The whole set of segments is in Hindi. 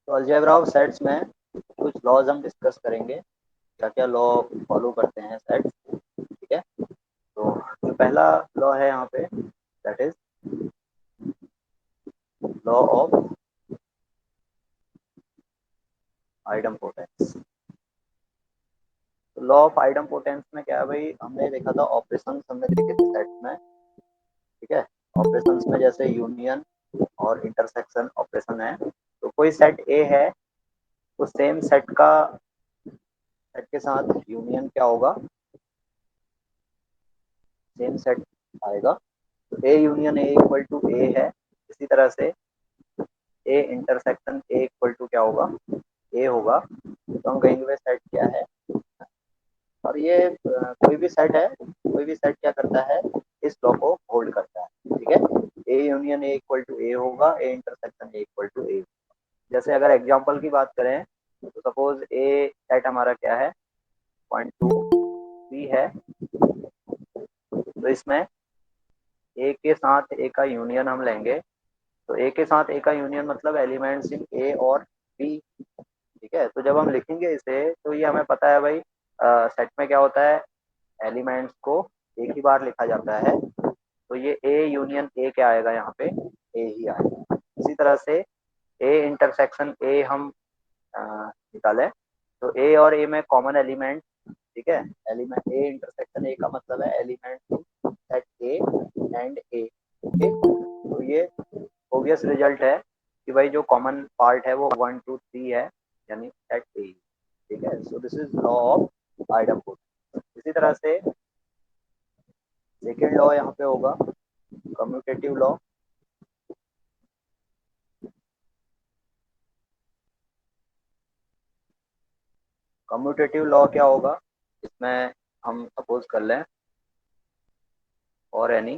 तो अलजेब्रा ऑफ सेट्स में कुछ लॉज हम डिस्कस करेंगे, क्या क्या लॉ फॉलो करते हैं सेट्स। ठीक है, तो जो पहला लॉ है यहाँ पे, दैट इज लॉ ऑफ आइडम्पोटेंस। तो लॉ ऑफ आइडम्पोटेंस में क्या है भाई, हमने देखा था ऑपरेशन हमने देखे थे सेट्स में। ठीक है, ऑपरेशंस में जैसे यूनियन और इंटरसेक्शन ऑपरेशन है, तो कोई सेट ए है तो सेम सेट के साथ यूनियन क्या होगा, सेम सेट आएगा। तो A union A equal to A है, इसी तरह से A intersection A equal to क्या होगा, ए होगा। तो हम कहेंगे भाई सेट क्या है, और ये कोई भी सेट है, कोई भी सेट क्या करता है, इस लॉ को होल्ड करता है। ठीक है, A union A equal to A होगा, A intersection A equal to A. जैसे अगर एग्जांपल की बात करें तो सपोज ए सेट हमारा क्या है, 0.2 है। तो इसमें ए के साथ ए का यूनियन हम लेंगे, तो ए के साथ ए का यूनियन मतलब एलिमेंट्स इन ए और बी। ठीक है, तो जब हम लिखेंगे इसे तो ये हमें पता है भाई, सेट में क्या होता है, एलिमेंट्स को एक ही बार लिखा जाता है। तो ये ए यूनियन ए क्या आएगा यहाँ पे, ए ही आएगा। इसी तरह से ए इंटरसेक्शन ए हम अ, निकालें तो ए और ए में कॉमन एलिमेंट। ठीक है, एलिमेंट ए इंटरसेक्शन ए का मतलब है element set A and A. Okay, तो ये ऑब्वियस रिजल्ट है कि भाई जो कॉमन पार्ट है वो 1 2 3 है, यानी सेट ए। ठीक है, so this is law of idempotence. इसी तरह से सेकेंड लॉ यहाँ पे होगा कम्यूटेटिव लॉ। कम्यूटेटिव लॉ क्या होगा, इसमें हम सपोज कर लें और any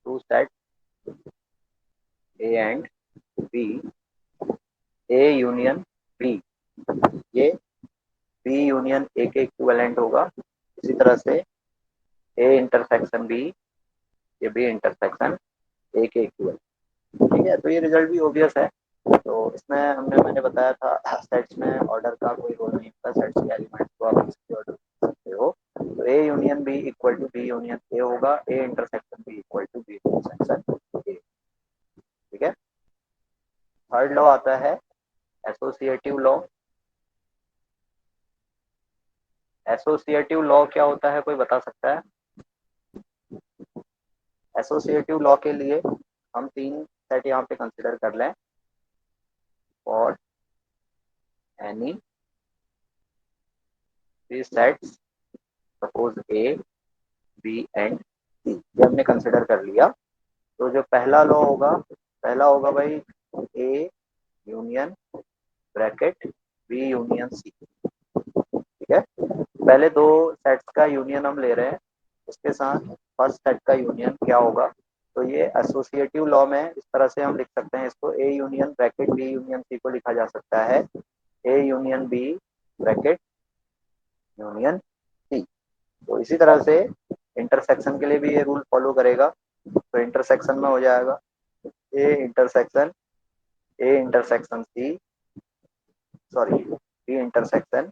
two set A and B, A union B, ये बी यूनियन ए के इक्विवेलेंट होगा। इसी तरह से ए इंटरसेक्शन बी, ये बी इंटरसेक्शन ए के इक्विवेलेंट। ठीक है, तो ये रिजल्ट भी ऑब्वियस है। तो इसमें मैंने बताया था सेट्स में ऑर्डर का कोई रोल नहीं होता, सेट्स के एलिमेंट्स को आप किसी ऑर्डर कर सकते हो। तो A union B equal to B union A होगा, A intersection B equal to B intersection A. ठीक है, थर्ड लॉ आता है एसोसिएटिव लॉ। एसोसिएटिव लॉ क्या होता है, कोई बता सकता है? एसोसिएटिव लॉ के लिए हम तीन सेट यहाँ पे कंसिडर कर लें, for any three sets suppose A B and C, ये हमने कंसिडर कर लिया। तो जो पहला लॉ होगा, पहला होगा भाई A union bracket B union C. ठीक है, पहले दो सेट्स का यूनियन हम ले रहे हैं, उसके साथ फर्स्ट सेट का यूनियन क्या होगा। तो ये एसोसिएटिव लॉ में इस तरह से हम लिख सकते हैं इसको, A union bracket B union C को लिखा जा सकता है A union B bracket union C. तो इसी तरह से इंटरसेक्शन के लिए भी ये रूल फॉलो करेगा। तो इंटरसेक्शन में हो जाएगा A intersection, A intersection C, sorry B intersection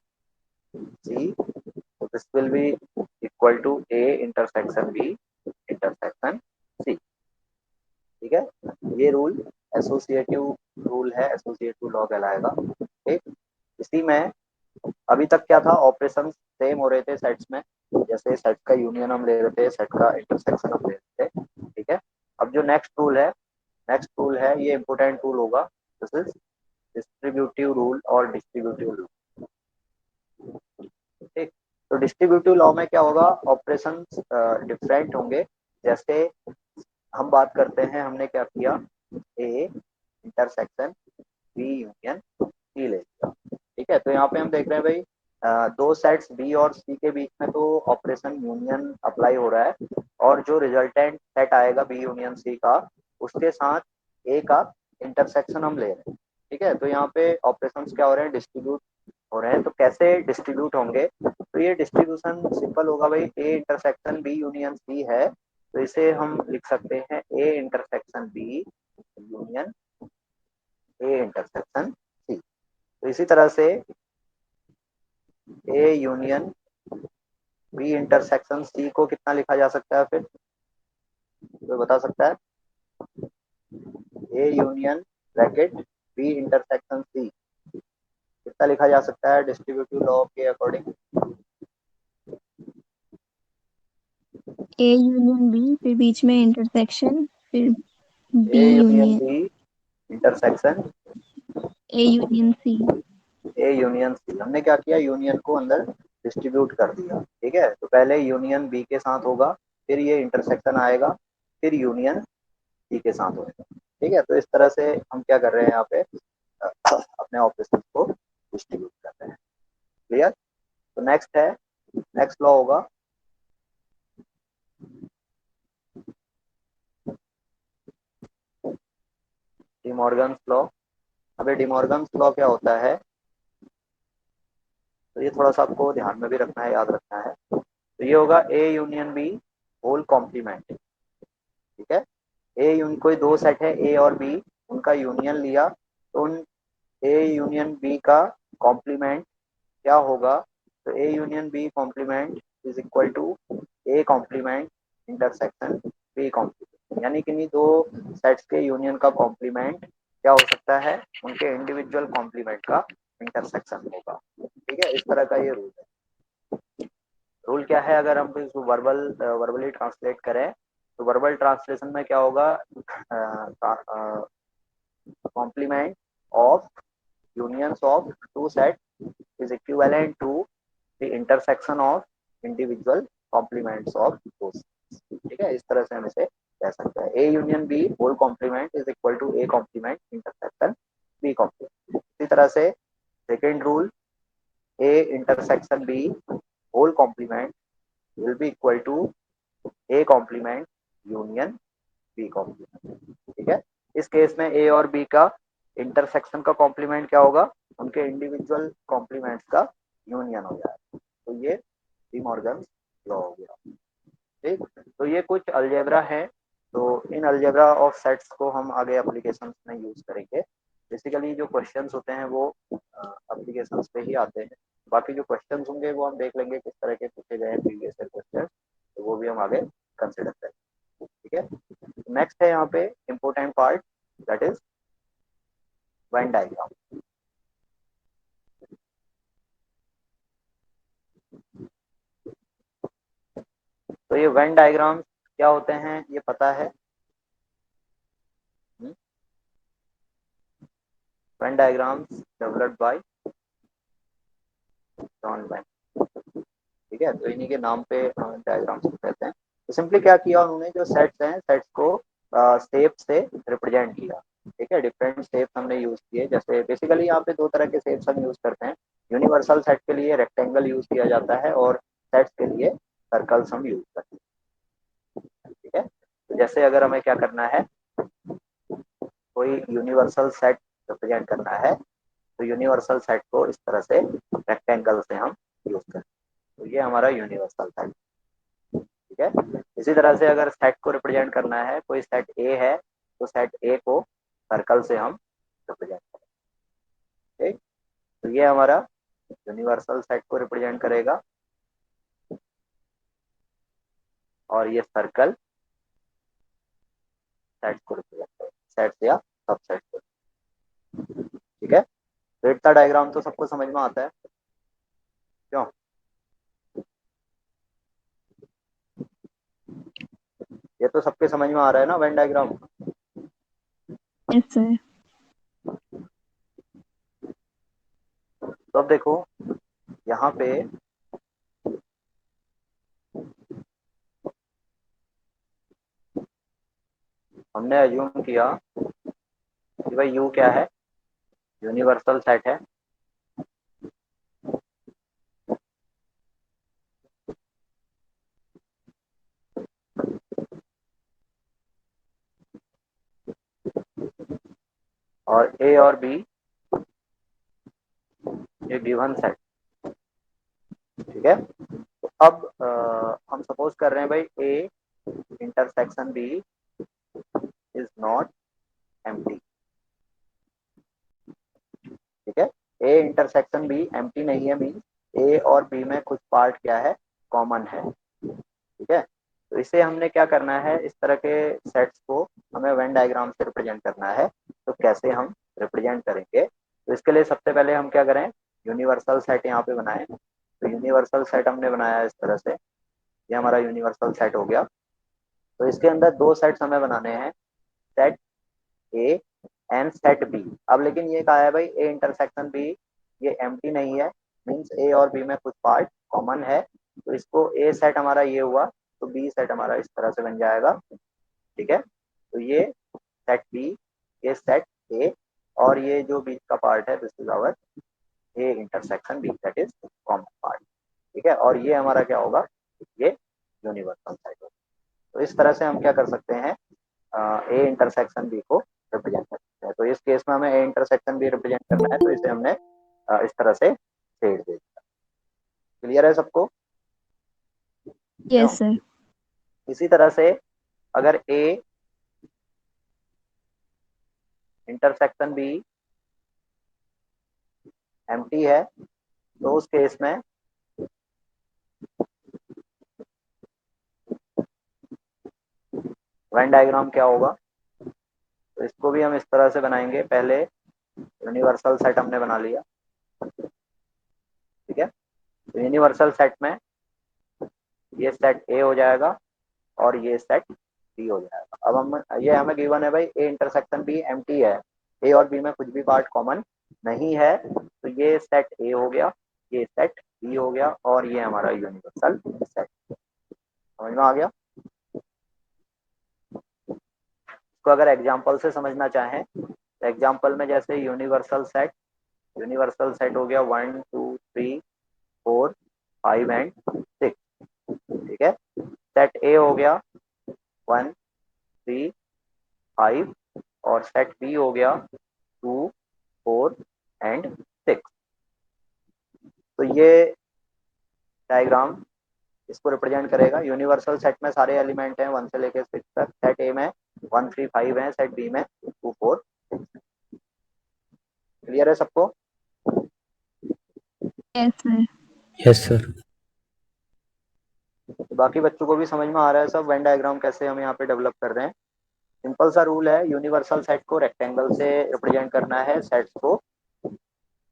C, तो this will be equal to A intersection B intersection C. ठीक है, ये रूल एसोसिएटिव रूल है, एसोसिएटिव लॉ कहलाएगा। ठीक, इसी में अभी तक क्या था, ऑपरेशन सेम हो रहे थे सेट्स में, जैसे सेट का यूनियन हम ले रहे थे, सेट का इंटरसेक्शन हम ले रहे थे। ठीक है, अब जो नेक्स्ट रूल है ये इंपोर्टेंट रूल होगा, दिस इज डिस्ट्रीब्यूटिव रूल और डिस्ट्रीब्यूटिव रूल। ठीक, तो डिस्ट्रीब्यूटिव लॉ में क्या होगा, ऑपरेशन डिफरेंट होंगे। जैसे हम बात करते हैं, हमने क्या किया, A intersection B union C ले लिया। ठीक है, तो यहाँ पे हम देख रहे हैं भाई, दो सेट्स बी और सी के बीच में तो ऑपरेशन यूनियन अप्लाई हो रहा है, और जो रिजल्टेंट सेट आएगा बी यूनियन सी का, उसके साथ ए का इंटरसेक्शन हम ले रहे हैं। ठीक है, तो यहाँ पे ऑपरेशन क्या हो रहे हैं, डिस्ट्रीब्यूट हो रहे हैं। तो कैसे डिस्ट्रीब्यूट होंगे, तो ये डिस्ट्रीब्यूशन सिंपल होगा भाई, A intersection B union C है, तो इसे हम लिख सकते हैं A intersection B union A intersection C. तो इसी तरह से A union B intersection C को कितना लिखा जा सकता है फिर, कोई बता सकता है? A union bracket B intersection C कितना लिखा जा सकता है डिस्ट्रीब्यूटिव लॉ के अकॉर्डिंग? ए यूनियन बी, फिर बीच में इंटरसेक्शन, फिर A B union union, B intersection A union C. A union C. हमने क्या किया, यूनियन को अंदर डिस्ट्रीब्यूट कर दिया। ठीक है, तो पहले यूनियन बी के साथ होगा, फिर ये इंटरसेक्शन आएगा, फिर यूनियन सी के साथ होगा। ठीक है, तो इस तरह से हम क्या कर रहे हैं यहाँ पे, अपने ऑपरेशन को डिस्ट्रीब्यूट कर रहे हैं। क्लियर? तो नेक्स्ट है, नेक्स्ट लॉ होगा डिमॉर्गन्स लॉ। अबे डिमॉर्गन्स लॉ क्या होता है, तो ये थोड़ा सा आपको ध्यान में भी रखना है, याद रखना है। तो ये होगा A union B whole complement. ठीक है, ए यून कोई दो सेट है ए और बी, उनका यूनियन लिया, तो उन ए यूनियन बी का कॉम्प्लीमेंट क्या होगा, तो A union B complement is equal to A complement intersection B complement. यानी कि दो सेट्स के यूनियन का कॉम्प्लीमेंट क्या हो सकता है, उनके इंडिविजुअल कॉम्प्लीमेंट का इंटरसेक्शन होगा। ठीक है, इस तरह का ये रूल है। रूल क्या है, अगर हम इसको वर्बली ट्रांसलेट करें, तो वर्बल ट्रांसलेशन में क्या होगा, complement of unions of two sets is equivalent to the intersection of individual complements of those sets। ठीक है, इस तरह से हम इसे कह सकते हैं, A union B whole complement is equal to A complement intersection B complement. इसी तरह से second rule, A intersection B whole complement will be equal to A complement union B complement. ठीक है, इस केस में ए और बी का इंटरसेक्शन का कॉम्प्लीमेंट क्या होगा, उनके इंडिविजुअल कॉम्प्लीमेंट्स का यूनियन हो जाएगा। तो ये डी मॉर्गन लॉ हो गया। ठीक, तो ये कुछ अलजेब्रा है, तो इन अलजेब्रा ऑफ सेट्स को हम आगे एप्लीकेशन में यूज करेंगे। बेसिकली जो क्वेश्चंस होते हैं वो एप्लीकेशन पे ही आते हैं। बाकी जो क्वेश्चंस होंगे वो हम देख लेंगे किस तरह के पूछे गए हैं प्रीवियस क्वेश्चन, तो वो भी हम आगे कंसिडर करेंगे। ठीक है, नेक्स्ट है यहाँ पे important part, that is Venn diagram. तो ये वेन डायग्राम क्या होते हैं ये पता है? Venn diagrams developed by John when. ठीक है, तो इन्हीं के नाम पे डायग्राम्स कहते हैं। तो सिंपली क्या किया उन्होंने, जो सेट्स हैं सेट्स को स्टेप से रिप्रेजेंट किया। ठीक है, डिफरेंट स्टेप्स हमने यूज किए, जैसे बेसिकली यहाँ पे दो तरह के शेप्स हम यूज करते हैं। यूनिवर्सल सेट के लिए रेक्टेंगल यूज किया जाता है और सेट्स के लिए सर्कल्स हम यूज करते हैं। ठीक है, तो जैसे अगर हमें क्या करना है, कोई यूनिवर्सल सेट रिप्रेजेंट करना है, तो यूनिवर्सल सेट को इस तरह से रेक्टेंगल से हम यूज करते हैं। तो ये हमारा यूनिवर्सल सेट। ठीक है, इसी तरह से अगर सेट को रिप्रेजेंट करना है, कोई सेट ए है, तो सेट ए को सर्कल से हम रिप्रेजेंट करें। ठीक, तो ये हमारा यूनिवर्सल सेट को रिप्रेजेंट करेगा, और ये सर्कल सेट को रिप्रेजेंट करेगा, सेट या सबसेट को। ठीक है, तो इतना डायग्राम तो सबको समझ में आता है, क्यों? ये तो सबके समझ में आ रहा है ना वेन डायग्राम। Yes sir. तो अब देखो यहाँ पे हमने अज्यूम किया कि भाई यू क्या है, यूनिवर्सल सेट है। और ए और बी ये गिवन सेट। ठीक है, तो अब हम सपोज कर रहे हैं भाई A intersection B is not empty. A intersection B empty नहीं है, मीन ए और बी में कुछ पार्ट क्या है, कॉमन है। ठीक है, तो इसे हमने क्या करना है, इस तरह के सेट्स को हमें वेन डायग्राम से रिप्रेजेंट करना है। तो कैसे हम रिप्रेजेंट करेंगे, तो इसके लिए सबसे पहले हम क्या करें, यूनिवर्सल सेट यहाँ पे बनाएं। तो यूनिवर्सल सेट हमने बनाया इस तरह से, ये हमारा यूनिवर्सल सेट हो गया। तो इसके अंदर दो सेट्स हमें बनाने हैं, set A and set B. अब लेकिन ये कहा है भाई ए इंटरसेक्शन बी, ये एम्प्टी नहीं है, मीन्स ए और बी में कुछ पार्ट कॉमन है। तो इसको ए सेट हमारा ये हुआ, तो बी सेट हमारा इस तरह से बन जाएगा। ठीक है, तो ये सेट बी, ये सेट ए, और ये जो बीच का पार्ट है this is our A intersection B, that is common part. ठीक है, और ये हमारा क्या होगा, ये यूनिवर्सल सेट होगा। तो इस तरह से हम क्या कर सकते हैं, ए इंटरसेक्शन बी को रिप्रेजेंट कर सकते हैं। तो इस केस में हमें ए इंटरसेक्शन बी रिप्रेजेंट करना है, तो इसे हमने इस तरह से शेड दे दिया। क्लियर है सबको, क्यों? Yes sir. इसी तरह से अगर ए इंटरसेक्शन बी एम्प्टी है, तो उस केस में वेन डायग्राम क्या होगा, तो इसको भी हम इस तरह से बनाएंगे। पहले यूनिवर्सल सेट हमने बना लिया। ठीक है, तो यूनिवर्सल सेट में ये सेट ए हो जाएगा और ये सेट बी हो जाएगा। अब हम ये हमें गिवन है भाई ए इंटरसेक्शन बी एम्प्टी है, ए और बी में कुछ भी पार्ट कॉमन नहीं है, तो ये सेट ए हो गया, ये सेट बी हो गया, और ये हमारा यूनिवर्सल सेट। समझ में आ गया? इसको अगर एग्जाम्पल से समझना चाहें, तो एग्जाम्पल में जैसे यूनिवर्सल सेट हो गया 1 2 3 4 5 एंड 6। ठीक है, सेट ए हो गया 1 3 5, और सेट बी हो गया 2 4 एंड 6। तो ये डायग्राम इसको रिप्रेजेंट करेगा। यूनिवर्सल सेट में सारे एलिमेंट हैं 1 से लेकर 6 तक। सेट ए में 1 3 5 है, सेट बी में 2 4। क्लियर है सबको? Yes sir. Yes sir. तो बाकी बच्चों को भी समझ में आ रहा है सब, वेन डायग्राम कैसे हम यहाँ पे डेवलप कर रहे हैं। सिंपल सा रूल है, यूनिवर्सल सेट को रेक्टेंगल से रिप्रेजेंट करना है, सेट्स को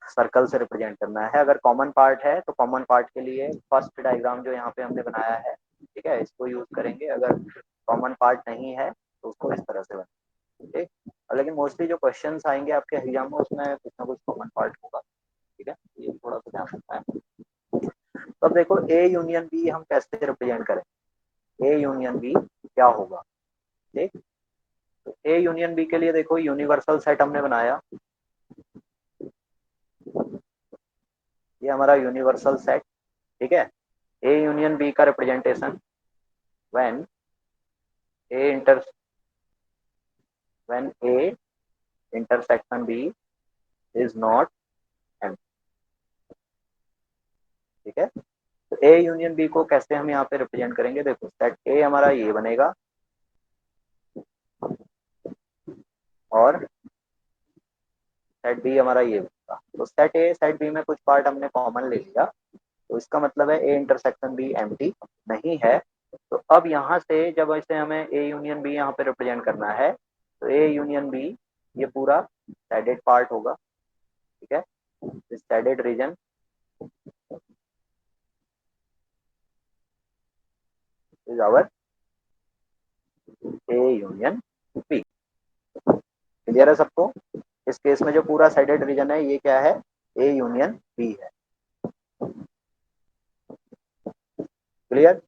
सर्कल से रिप्रेजेंट करना है। अगर कॉमन पार्ट है तो कॉमन पार्ट के लिए फर्स्ट डायग्राम जो यहाँ पे हमने बनाया है, ठीक है, इसको यूज करेंगे। अगर कॉमन पार्ट नहीं है तो उसको इस तरह से बनाएंगे। ठीक, और लेकिन मोस्टली जो क्वेश्चंस आएंगे आपके एग्जाम में उसमें कुछ ना कुछ कॉमन पार्ट होगा। ठीक है, ये थोड़ा सा ध्यान रखना है। तो अब देखो ए यूनियन बी हम कैसे रिप्रेजेंट करें, ए यूनियन बी क्या होगा। ठीक, तो ए यूनियन बी के लिए देखो यूनिवर्सल सेट हमने बनाया, ये हमारा यूनिवर्सल सेट। ठीक है, ए यूनियन बी का representation when A inter when A intersection B is not M. ठीक है, तो ए यूनियन बी को कैसे हम यहाँ पे रिप्रेजेंट करेंगे, देखो सेट ए हमारा ये बनेगा, और सेट बी हमारा ये बनेगा। तो सेट ए सेट बी में कुछ पार्ट हमने कॉमन ले लिया, तो इसका मतलब है ए इंटरसेक्शन बी एम्प्टी नहीं है। तो अब यहाँ से जब ऐसे हमें ए यूनियन बी यहाँ पे रिप्रेजेंट करना है, तो ए यूनियन बी ये पूरा शेडेड पार्ट होगा। ठीक है, this shaded region is our A union B. Clear है सबको? इस केस में जो पूरा शेडेड रीजन है ये क्या है, ए यूनियन बी है। क्लियर?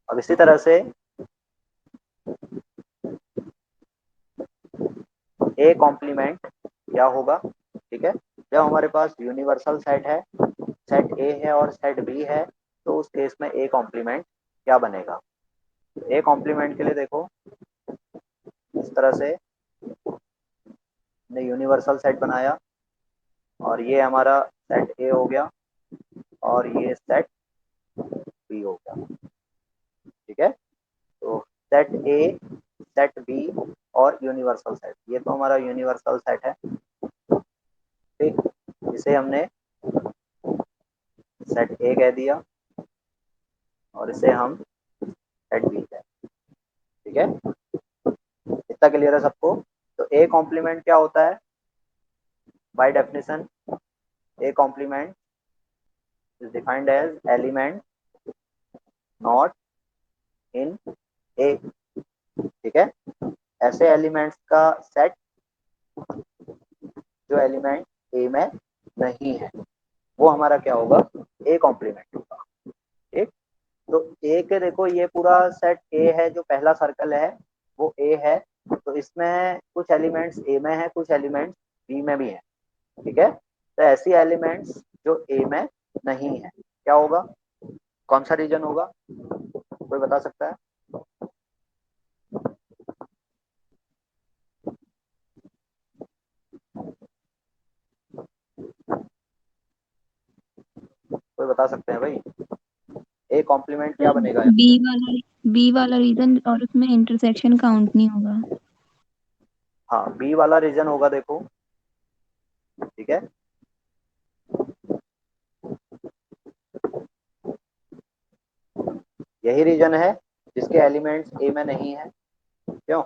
अब इसी तरह से ए कॉम्प्लीमेंट क्या होगा। ठीक है, जब हमारे पास यूनिवर्सल सेट है, सेट ए है और सेट बी है, तो उस केस में ए कॉम्प्लीमेंट क्या बनेगा। ए कॉम्प्लीमेंट के लिए देखो इस तरह से ने यूनिवर्सल सेट बनाया, और ये हमारा सेट ए हो गया और ये सेट बी हो गया। ठीक है, तो सेट ए, सेट बी और यूनिवर्सल सेट। ये तो हमारा यूनिवर्सल सेट है, ठीक। इसे हमने सेट ए कह दिया और इसे हम सेट बी कह, ठीक है। इतना क्लियर है सबको? तो ए कॉम्प्लीमेंट क्या होता है? By definition A complement is defined as element not in A, ठीक है। ऐसे एलिमेंट्स का सेट जो एलिमेंट ए में नहीं है, वो हमारा क्या होगा? ए कॉम्प्लीमेंट होगा, ठीक। तो ए के देखो ये पूरा सेट ए है, जो पहला सर्कल है वो ए है, तो इसमें कुछ एलिमेंट्स ए में है, कुछ एलिमेंट्स बी में भी है, ठीक है। तो ऐसी एलिमेंट्स जो ए में नहीं है क्या होगा? कौन सा रीजन होगा? कोई बता सकता है? कोई बता सकते हैं भाई? ए कॉम्प्लीमेंट क्या सर बनेगा यहाँ बी पे? वाला, बी वाला रीजन, और उसमें इंटरसेक्शन काउंट नहीं होगा। हाँ, बी वाला रीजन होगा देखो, ठीक है। यही रीजन है जिसके एलिमेंट्स ए में नहीं है, क्यों?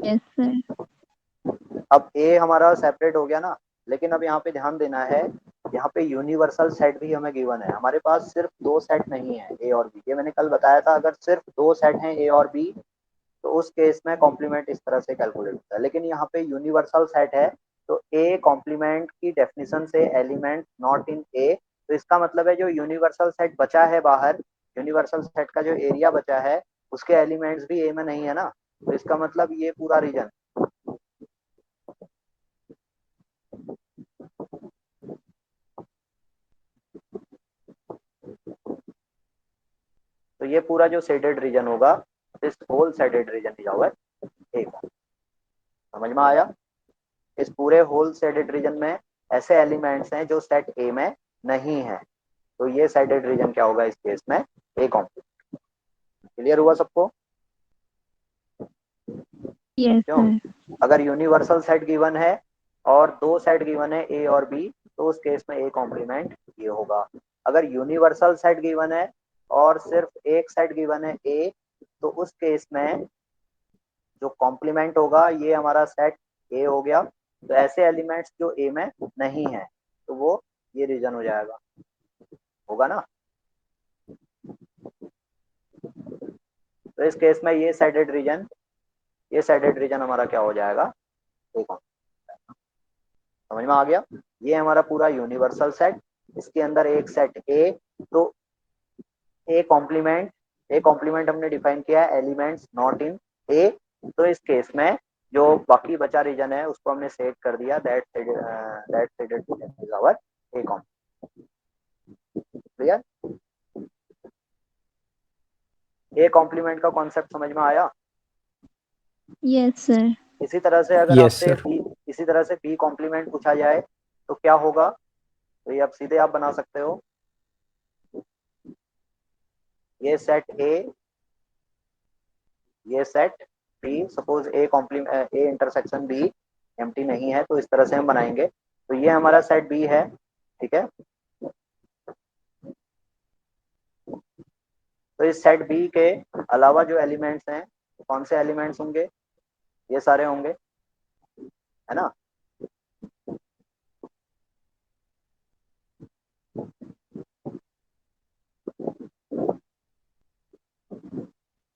Yes sir. अब ए हमारा सेपरेट हो गया ना, लेकिन अब यहाँ पे ध्यान देना है, यहाँ पे यूनिवर्सल सेट भी हमें गिवन है। हमारे पास सिर्फ दो सेट नहीं है, ए और बी। ये मैंने कल बताया था, अगर सिर्फ दो सेट हैं ए और बी, तो उस केस में कॉम्प्लीमेंट इस तरह से कैलकुलेट होता है। लेकिन यहाँ पे यूनिवर्सल सेट है, तो ए कॉम्प्लीमेंट की डेफिनेशन से एलिमेंट नॉट इन ए, तो इसका मतलब है जो यूनिवर्सल सेट बचा है बाहर, यूनिवर्सल सेट का जो एरिया बचा है, उसके एलिमेंट्स भी ए में नहीं है ना, तो इसका मतलब ये पूरा रीजन, तो ये पूरा जो शेडेड रीजन होगा, इस होल शेडेड रीजन दिया हुआ है ए का। समझ में आया? इस पूरे होल शेडेड रीजन में ऐसे एलिमेंट्स हैं जो सेट ए में नहीं है, तो ये शेडेड रीजन क्या होगा इस केस में? ए कॉम्प्लीमेंट। क्लियर हुआ सबको? यस क्यों? सर। अगर यूनिवर्सल सेट गिवन है और दो सेट गिवन है ए और बी, तो उस केस में ए कॉम्प्लीमेंट ये होगा। अगर यूनिवर्सल सेट गिवन है और सिर्फ एक सेट गिवन है ए, तो उस केस में जो कॉम्प्लीमेंट होगा ये हमारा सेट ए हो गया। तो ऐसे एलिमेंट्स जो ए में नहीं है, तो वो ये रीजन हो जाएगा, होगा ना। तो इस केस में ये साइडेड रीजन हमारा क्या हो जाएगा? ए। समझ में आ गया? ये हमारा पूरा यूनिवर्सल सेट, इसके अंदर एक सेट ए, तो ए कॉम्प्लीमेंट हमने डिफाइन किया है एलिमेंट्स नॉट इन ए। तो इस केस में जो बाकी बचा रीजन है उसको हमने सेट कर दिया, that shaded region is our A complement. Clear? A complement का कॉन्सेप्ट समझ में आया? Yes sir. इसी तरह से अगर यस आपसे सर। बी इसी तरह से बी कॉम्प्लीमेंट पूछा जाए तो क्या होगा? तो ये अब सीधे आप बना सकते हो, ये सेट ए, ये set B, suppose A complement A intersection B empty नहीं है, तो इस तरह से हम बनाएंगे। तो ये हमारा सेट बी है, ठीक है। तो इस सेट बी के अलावा जो एलिमेंट्स हैं, कौन से एलिमेंट्स होंगे? ये सारे होंगे, है ना।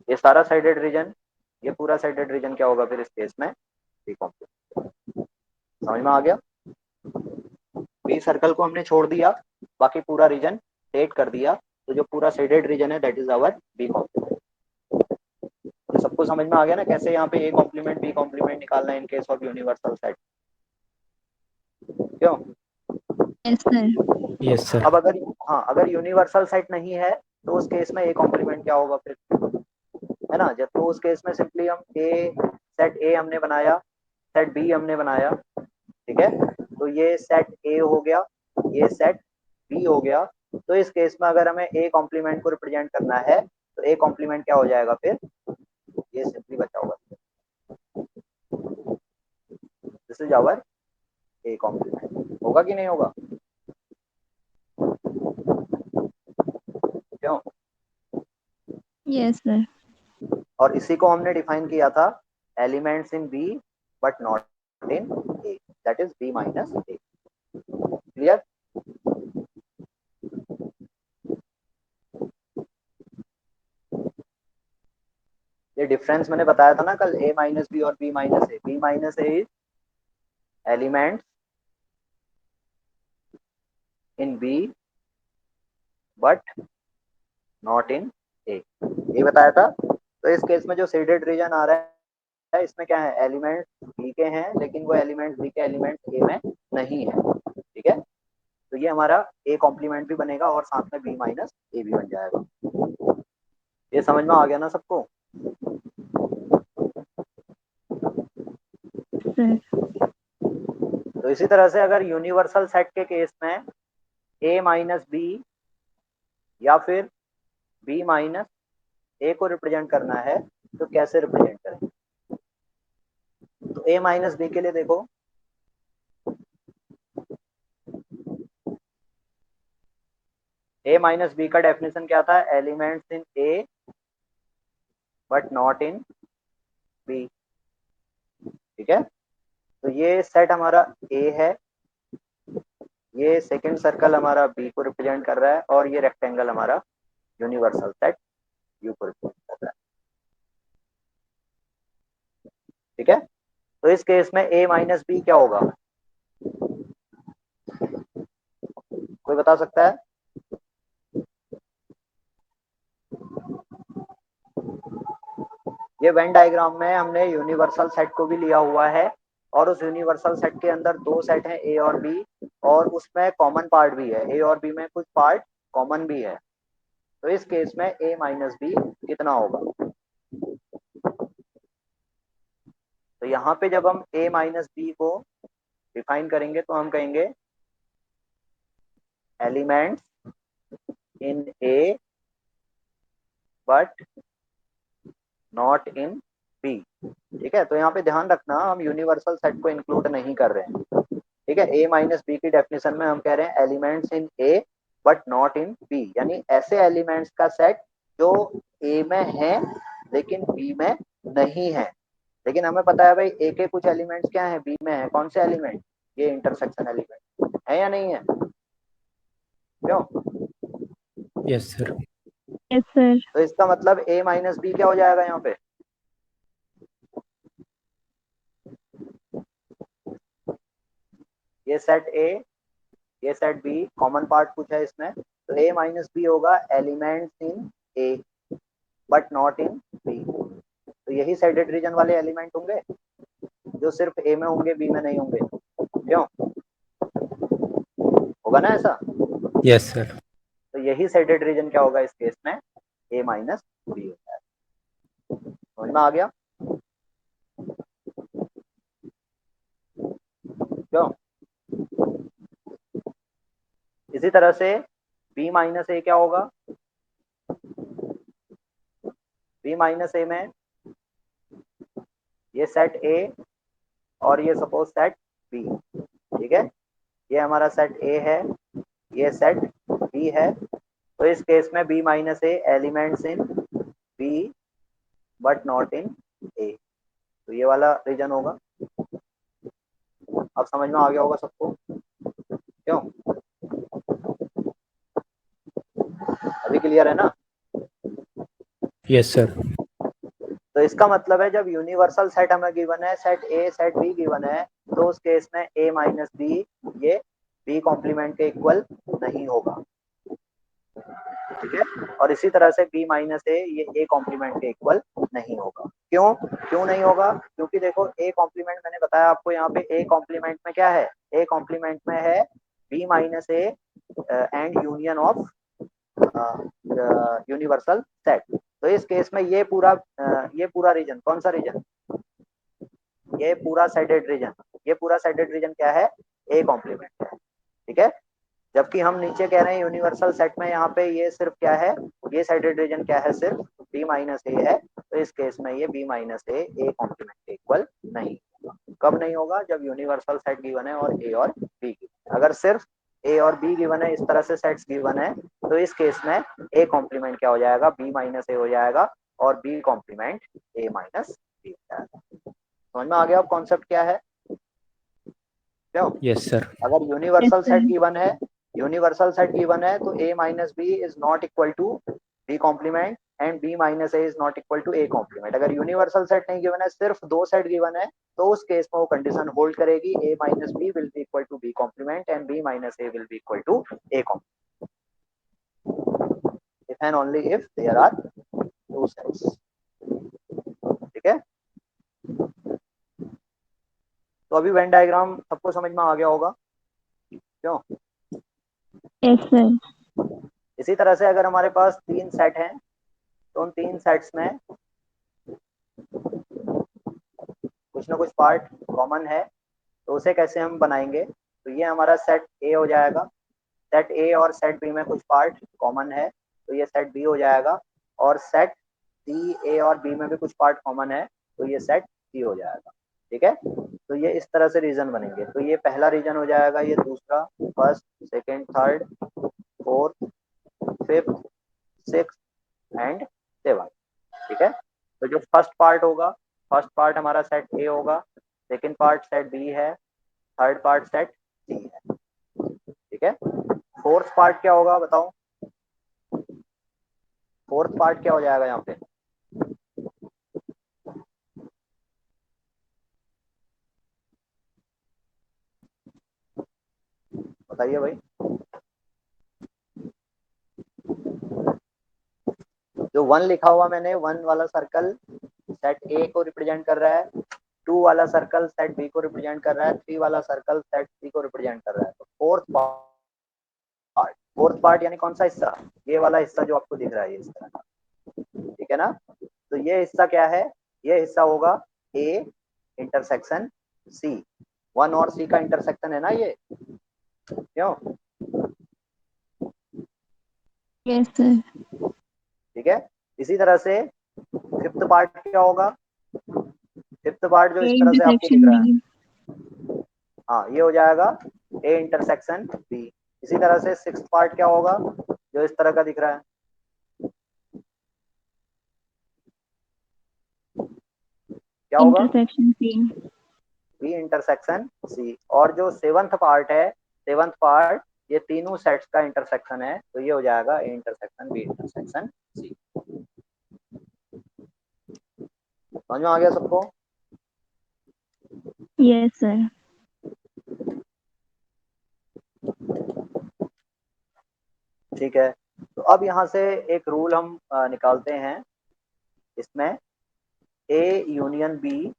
ये सारा साइडेड रीजन, ये पूरा साइडेड रीजन क्या होगा फिर इस केस में? B complement. समझ में आ गया? बी सर्कल को हमने छोड़ दिया, बाकी पूरा रीजन सेट कर दिया, तो जो पूरा शेडेड रीजन है that is our B complement. तो सबको समझ में आ गया ना कैसे यहाँ पे ए कॉम्प्लीमेंट बी कॉम्प्लीमेंट निकालना है in case of universal set? क्यों? Yes sir. Yes sir. अब अगर, हाँ, अगर यूनिवर्सल सेट नहीं है तो उस केस में ए कॉम्प्लीमेंट क्या होगा फिर? है ना, जब तो उस केस में सिंपली हम ए, सेट ए हमने बनाया, सेट बी हमने बनाया, ठीक है। तो ये सेट ए हो गया, ये सेट बी हो गया। तो इस केस में अगर हमें ए कॉम्प्लीमेंट को रिप्रेजेंट करना है, तो ए कॉम्प्लीमेंट क्या हो जाएगा फिर, ये सिंपली बचा होगा, this is our A complement. होगा कि नहीं होगा, क्यों? Yes sir. और इसी को हमने डिफाइन किया था, elements in B but not in A, that is B minus A. Clear? ये डिफरेंस मैंने बताया था ना कल, ए माइनस बी और B minus A. B minus A is elements in B but not in A, ये बताया था। तो इस केस में जो शेडेड रीजन आ रहा है, इसमें क्या है, एलिमेंट बी के हैं लेकिन वो एलिमेंट बी के एलिमेंट ए में नहीं है। ठीक है, तो ये हमारा ए कॉम्प्लीमेंट भी बनेगा और साथ में बी माइनस ए भी बन जाएगा। ये समझ में आ गया ना सबको? सर। तो इसी तरह से अगर यूनिवर्सल सेट के केस में ए माइनस बी या फिर बी माइनस ए को रिप्रेजेंट करना है, तो कैसे रिप्रेजेंट करें? तो ए माइनस बी के लिए देखो, ए माइनस बी का डेफिनेशन क्या था, elements in A but not in B. ठीक है, तो ये सेट हमारा ए है, ये सेकंड सर्कल हमारा बी को रिप्रेजेंट कर रहा है, और ये रेक्टेंगल हमारा यूनिवर्सल सेट यू को रिप्रेजेंट कर रहा है। ठीक है, तो इस केस में ए माइनस बी क्या होगा, कोई बता सकता है? ये वेन डायग्राम में हमने यूनिवर्सल सेट को भी लिया हुआ है, और उस यूनिवर्सल सेट के अंदर दो सेट हैं ए और बी, और उसमें कॉमन पार्ट भी है, ए और बी में कुछ पार्ट कॉमन भी है। तो इस केस में ए माइनस बी कितना होगा? तो यहाँ पे जब हम ए माइनस बी को डिफाइन करेंगे तो हम कहेंगे elements in A but not in B. ठीक है, तो यहाँ पे ध्यान रखना, हम यूनिवर्सल सेट को इंक्लूड नहीं कर रहे हैं। ठीक है, ए माइनस बी की डेफिनेशन में हम कह रहे हैं elements in A but not in B, यानी ऐसे एलिमेंट्स का सेट जो ए में है लेकिन बी में नहीं है। लेकिन हमें पता है भाई ए के कुछ एलिमेंट्स क्या है, बी में है। कौन से एलिमेंट? ये इंटरसेक्शन एलिमेंट है या नहीं है, क्यों? Yes sir. Yes sir. तो इसका मतलब ए माइनस बी क्या हो जाएगा यहाँ पे, ये सेट ए ये सेट बी, कॉमन पार्ट कुछ है इसमें, तो ए माइनस बी होगा elements in A but not in B. तो यही सेडेड रीजन वाले एलिमेंट होंगे जो सिर्फ ए में होंगे, बी में नहीं होंगे, क्यों? होगा ना ऐसा? Yes sir. तो यही सेडेड रीजन क्या होगा इस केस में, ए माइनस बी होता है। समझ में आ गया, क्यों? इसी तरह से बी माइनस ए क्या होगा, बी माइनस ए में ये सेट ए और ये सपोज सेट बी। ठीक है, ये हमारा सेट ए है, ये सेट बी है। तो इस केस में B minus A elements in B but not in A, तो ये वाला रीजन होगा। अब समझ में आ गया होगा सबको, क्यों? अभी क्लियर है ना? Yes sir. तो इसका मतलब है जब यूनिवर्सल सेट हमें गिवन है, set A set be given है, तो उस केस में ए माइनस बी ये बी कॉम्प्लीमेंट के इक्वल नहीं होगा। ठीक है, और इसी तरह से बी माइनस ये ए कॉम्प्लीमेंट के इक्वल नहीं होगा। क्यों क्यों नहीं होगा? क्योंकि देखो ए कॉम्प्लीमेंट मैंने बताया आपको, यहाँ पे ए कॉम्प्लीमेंट में क्या है, ए कॉम्प्लीमेंट में है B minus A and union of universal set. तो इस केस में ये पूरा रीजन, कौन सा रीजन, ये पूरा सेटेड रीजन क्या है, ए कॉम्प्लीमेंट है। ठीक है, जबकि हम नीचे कह रहे हैं यूनिवर्सल सेट में यहाँ पे ये सिर्फ क्या है, ये सेटेड रीजन क्या है, सिर्फ बी माइनस ए है। तो इस केस में ये B minus A complement equal नहीं होगा। कब नहीं होगा, जब यूनिवर्सल सेट गिवन है और ए और बी गिवन। अगर सिर्फ ए और बी गिवन है, इस तरह से सेट्स गिवन है, तो इस केस में ए कॉम्प्लीमेंट क्या हो जाएगा, बी माइनस ए हो जाएगा, और B complement A minus B हो जाएगा। समझ में आ गया अब कॉन्सेप्ट क्या है, क्यों? Yes sir. अगर yes universal set sir. Given है, यूनिवर्सल सेट गिवन है, तो A minus B is not equal to B complement and B minus A is not equal to A complement. अगर यूनिवर्सल सेट नहीं गिवन है, सिर्फ दो सेट गिवन है, तो उस केस में वो कंडीशन होल्ड करेगी, A minus B will be equal to B complement and B minus A will be equal to A complement, if and only if there are two sets. ठीक है, तो अभी वेन डायग्राम सबको समझ में आ गया होगा, क्यों? Yes sir. इसी तरह से अगर हमारे पास तीन सेट हैं, तो उन तीन सेट्स में कुछ ना कुछ पार्ट कॉमन है, तो उसे कैसे हम बनाएंगे? तो ये हमारा सेट ए हो जाएगा, सेट ए और सेट बी में कुछ पार्ट कॉमन है, तो ये सेट बी हो जाएगा, और सेट सी ए और बी में भी कुछ पार्ट कॉमन है, तो ये सेट सी हो जाएगा। ठीक है, तो ये इस तरह से रीजन बनेंगे। तो ये पहला रीजन हो जाएगा, ये दूसरा, first, second, third, fourth, fifth, six and seven. ठीक है, तो जो फर्स्ट पार्ट होगा, फर्स्ट पार्ट हमारा सेट ए होगा, सेकेंड पार्ट सेट बी है, थर्ड पार्ट सेट सी है। ठीक है, फोर्थ पार्ट क्या होगा बताओ, फोर्थ पार्ट क्या हो जाएगा यहाँ पे? बताइए भाई। जो वन लिखा हुआ मैंने, वन वाला सर्कल सेट ए को रिप्रेजेंट कर रहा है, टू वाला सर्कल सेट बी को रिप्रेजेंट कर रहा है, थ्री वाला सर्कल सेट सी को रिप्रेजेंट कर रहा है। तो फोर्थ पार्ट यानी कौन सा हिस्सा? ये वाला हिस्सा जो आपको दिख रहा है, ये इस तरह का। ठीक है ना, तो ये हिस्सा क्या है, ये हिस्सा होगा ए इंटरसेक्शन सी, वन और सी का इंटरसेक्शन है ना ये, क्यों? Yes sir. ठीक है, इसी तरह से फिफ्थ पार्ट क्या होगा, फिफ्थ पार्ट जो ए इस तरह से आपको दिख इंटरसेक्शन रहा बी। है, हाँ ये हो जाएगा ए इंटरसेक्शन बी। इसी तरह से सिक्स पार्ट क्या होगा, जो इस तरह का दिख रहा है, क्या होगा? Intersection C. B intersection C. और जो सेवंथ पार्ट है, सेवंथ पार्ट ये तीनों सेट्स का इंटरसेक्शन है, तो ये हो जाएगा A intersection B intersection C. समझ में आ गया सबको? Yes sir. ठीक है, तो अब यहाँ से एक रूल हम निकालते हैं, इसमें ए यूनियन बी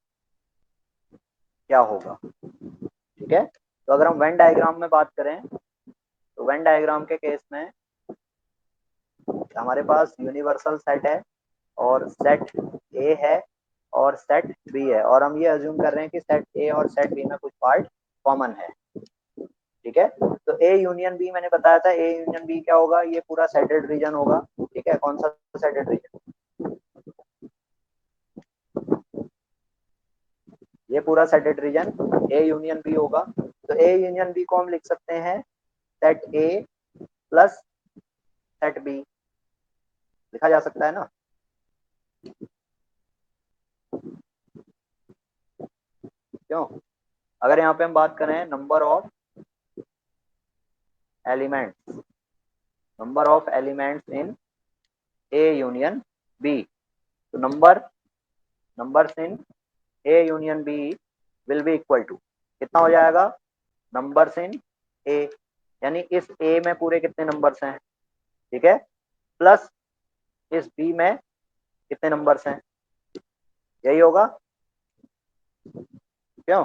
क्या होगा। ठीक है, तो अगर हम वेन डायग्राम में बात करें, तो वेन डायग्राम के केस में हमारे पास यूनिवर्सल सेट है, और सेट ए है और सेट बी है, और हम ये अज्यूम कर रहे हैं कि सेट ए और सेट बी में कुछ पार्ट कॉमन है। ठीक है, तो ए यूनियन बी मैंने बताया था, ए यूनियन बी क्या होगा, ये पूरा सेटेड रीजन होगा। ठीक है, कौन सा सेटेड रीजन? ये पूरा shaded region A union B होगा। तो ए यूनियन बी को हम लिख सकते हैं set A plus set B, लिखा जा सकता है ना? क्यों? अगर यहाँ पे हम बात करें number of elements, number of elements in A union B, तो numbers in A union B will be equal to, कितना हो जाएगा, नंबर्स इन ए, यानी इस ए में पूरे कितने नंबर्स हैं, ठीक है, प्लस इस बी में कितने नंबर्स हैं, यही होगा, क्यों?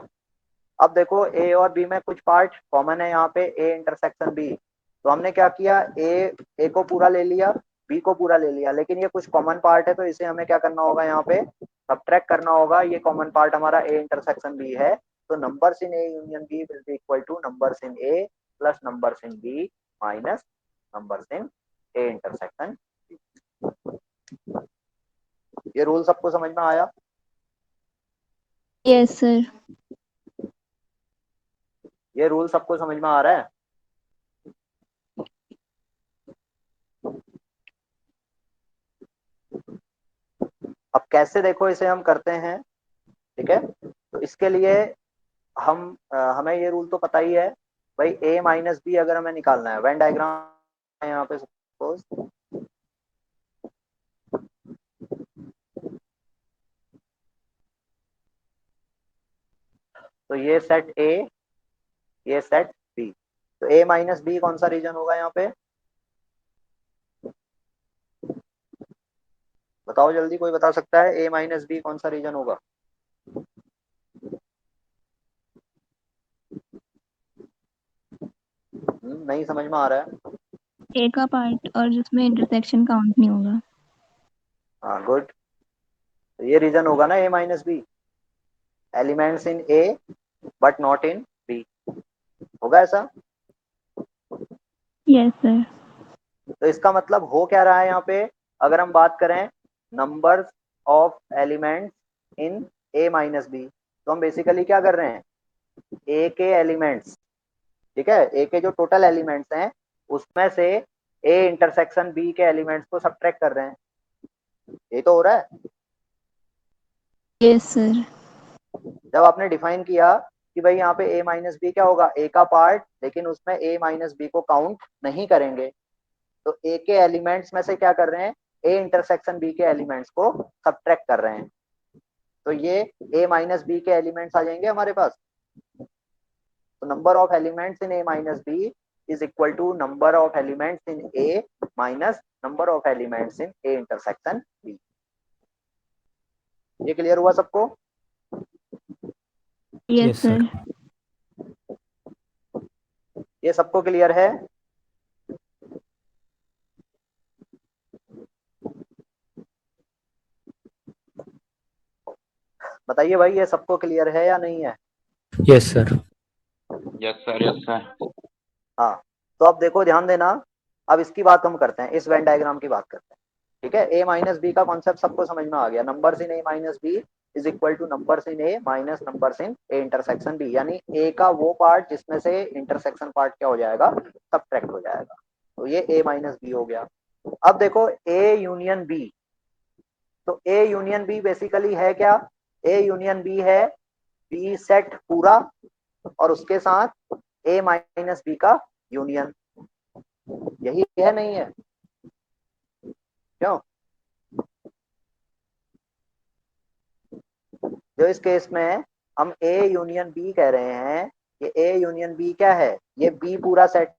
अब देखो ए और बी में कुछ पार्ट कॉमन है, यहाँ पे ए इंटरसेक्शन बी, तो हमने क्या किया, ए को पूरा ले लिया, बी को पूरा ले लिया, लेकिन ये कुछ कॉमन पार्ट है, तो इसे हमें क्या करना होगा, यहाँ पे सब्ट्रैक्ट करना होगा। ये कॉमन पार्ट हमारा ए इंटरसेक्शन बी है, तो numbers in A union B will be equal to numbers in A plus numbers in B, minus numbers in A intersection. ये रूल सबको समझ में आया? Yes sir. ये रूल सबको समझ में आ रहा है? अब कैसे देखो इसे हम करते हैं, ठीक है। तो इसके लिए हमें ये रूल तो पता ही है भाई, ए माइनस बी अगर हमें निकालना है, वेन डायग्राम यहाँ पे सपोज, तो ये सेट ए, ये सेट बी, तो ए माइनस बी कौन सा रीजन होगा यहाँ पे? बताओ जल्दी, कोई बता सकता है ए माइनस बी कौन सा रीजन होगा? नहीं समझ में आ रहा है? ए का पार्ट और जिसमें इंटरसेक्शन काउंट नहीं होगा। हाँ गुड। तो ये रीजन होगा ना A minus B, elements in A but not in B, होगा ऐसा? Yes sir. तो इसका मतलब हो क्या रहा है यहाँ पे, अगर हम बात करें number of elements in A minus B, तो हम बेसिकली क्या कर रहे हैं, ए के एलिमेंट्स, ठीक है, ए के जो टोटल एलिमेंट्स हैं उसमें से ए इंटरसेक्शन बी के एलिमेंट्स को सब्ट्रैक्ट कर रहे हैं। ये तो हो रहा है। Yes sir. जब आपने डिफाइन किया कि भाई यहाँ पे ए माइनस बी क्या होगा, ए का पार्ट, लेकिन उसमें ए माइनस बी को काउंट नहीं करेंगे, तो ए के एलिमेंट्स में से क्या कर रहे हैं, ए इंटरसेक्शन बी के एलिमेंट्स को सब्ट्रैक्ट कर रहे हैं, तो ये ए माइनस बी के एलिमेंट्स आ जाएंगे हमारे पास। तो number of elements in A minus B is equal to number of elements in A minus number of elements in A intersection B. ये क्लियर हुआ सबको? Yes yes sir. सर। ये सबको क्लियर है? बताइए भाई, ये सबको क्लियर है या नहीं है? Yes sir. Yes sir, yes sir. हाँ, तो अब देखो ध्यान देना, अब इसकी बात हम करते हैं, इस वेन डायग्राम की बात करते हैं, ठीक है। ए माइनस बी का कॉन्सेप्ट सबको समझ में आ गया, numbers in A minus B is equal to numbers in A minus numbers in A intersection B, यानी ए का वो पार्ट जिसमें से इंटरसेक्शन पार्ट क्या हो जाएगा, सब्ट्रैक्ट हो जाएगा, तो ये ए माइनस बी हो गया। अब देखो ए यूनियन बी, तो ए यूनियन बी बेसिकली है क्या, ए यूनियन बी है बी सेट पूरा और उसके साथ ए माइनस बी का यूनियन, यही है नहीं है? क्यों? जो इस केस में हम ए यूनियन बी कह रहे हैं, ये ए यूनियन बी क्या है, ये बी पूरा सेट,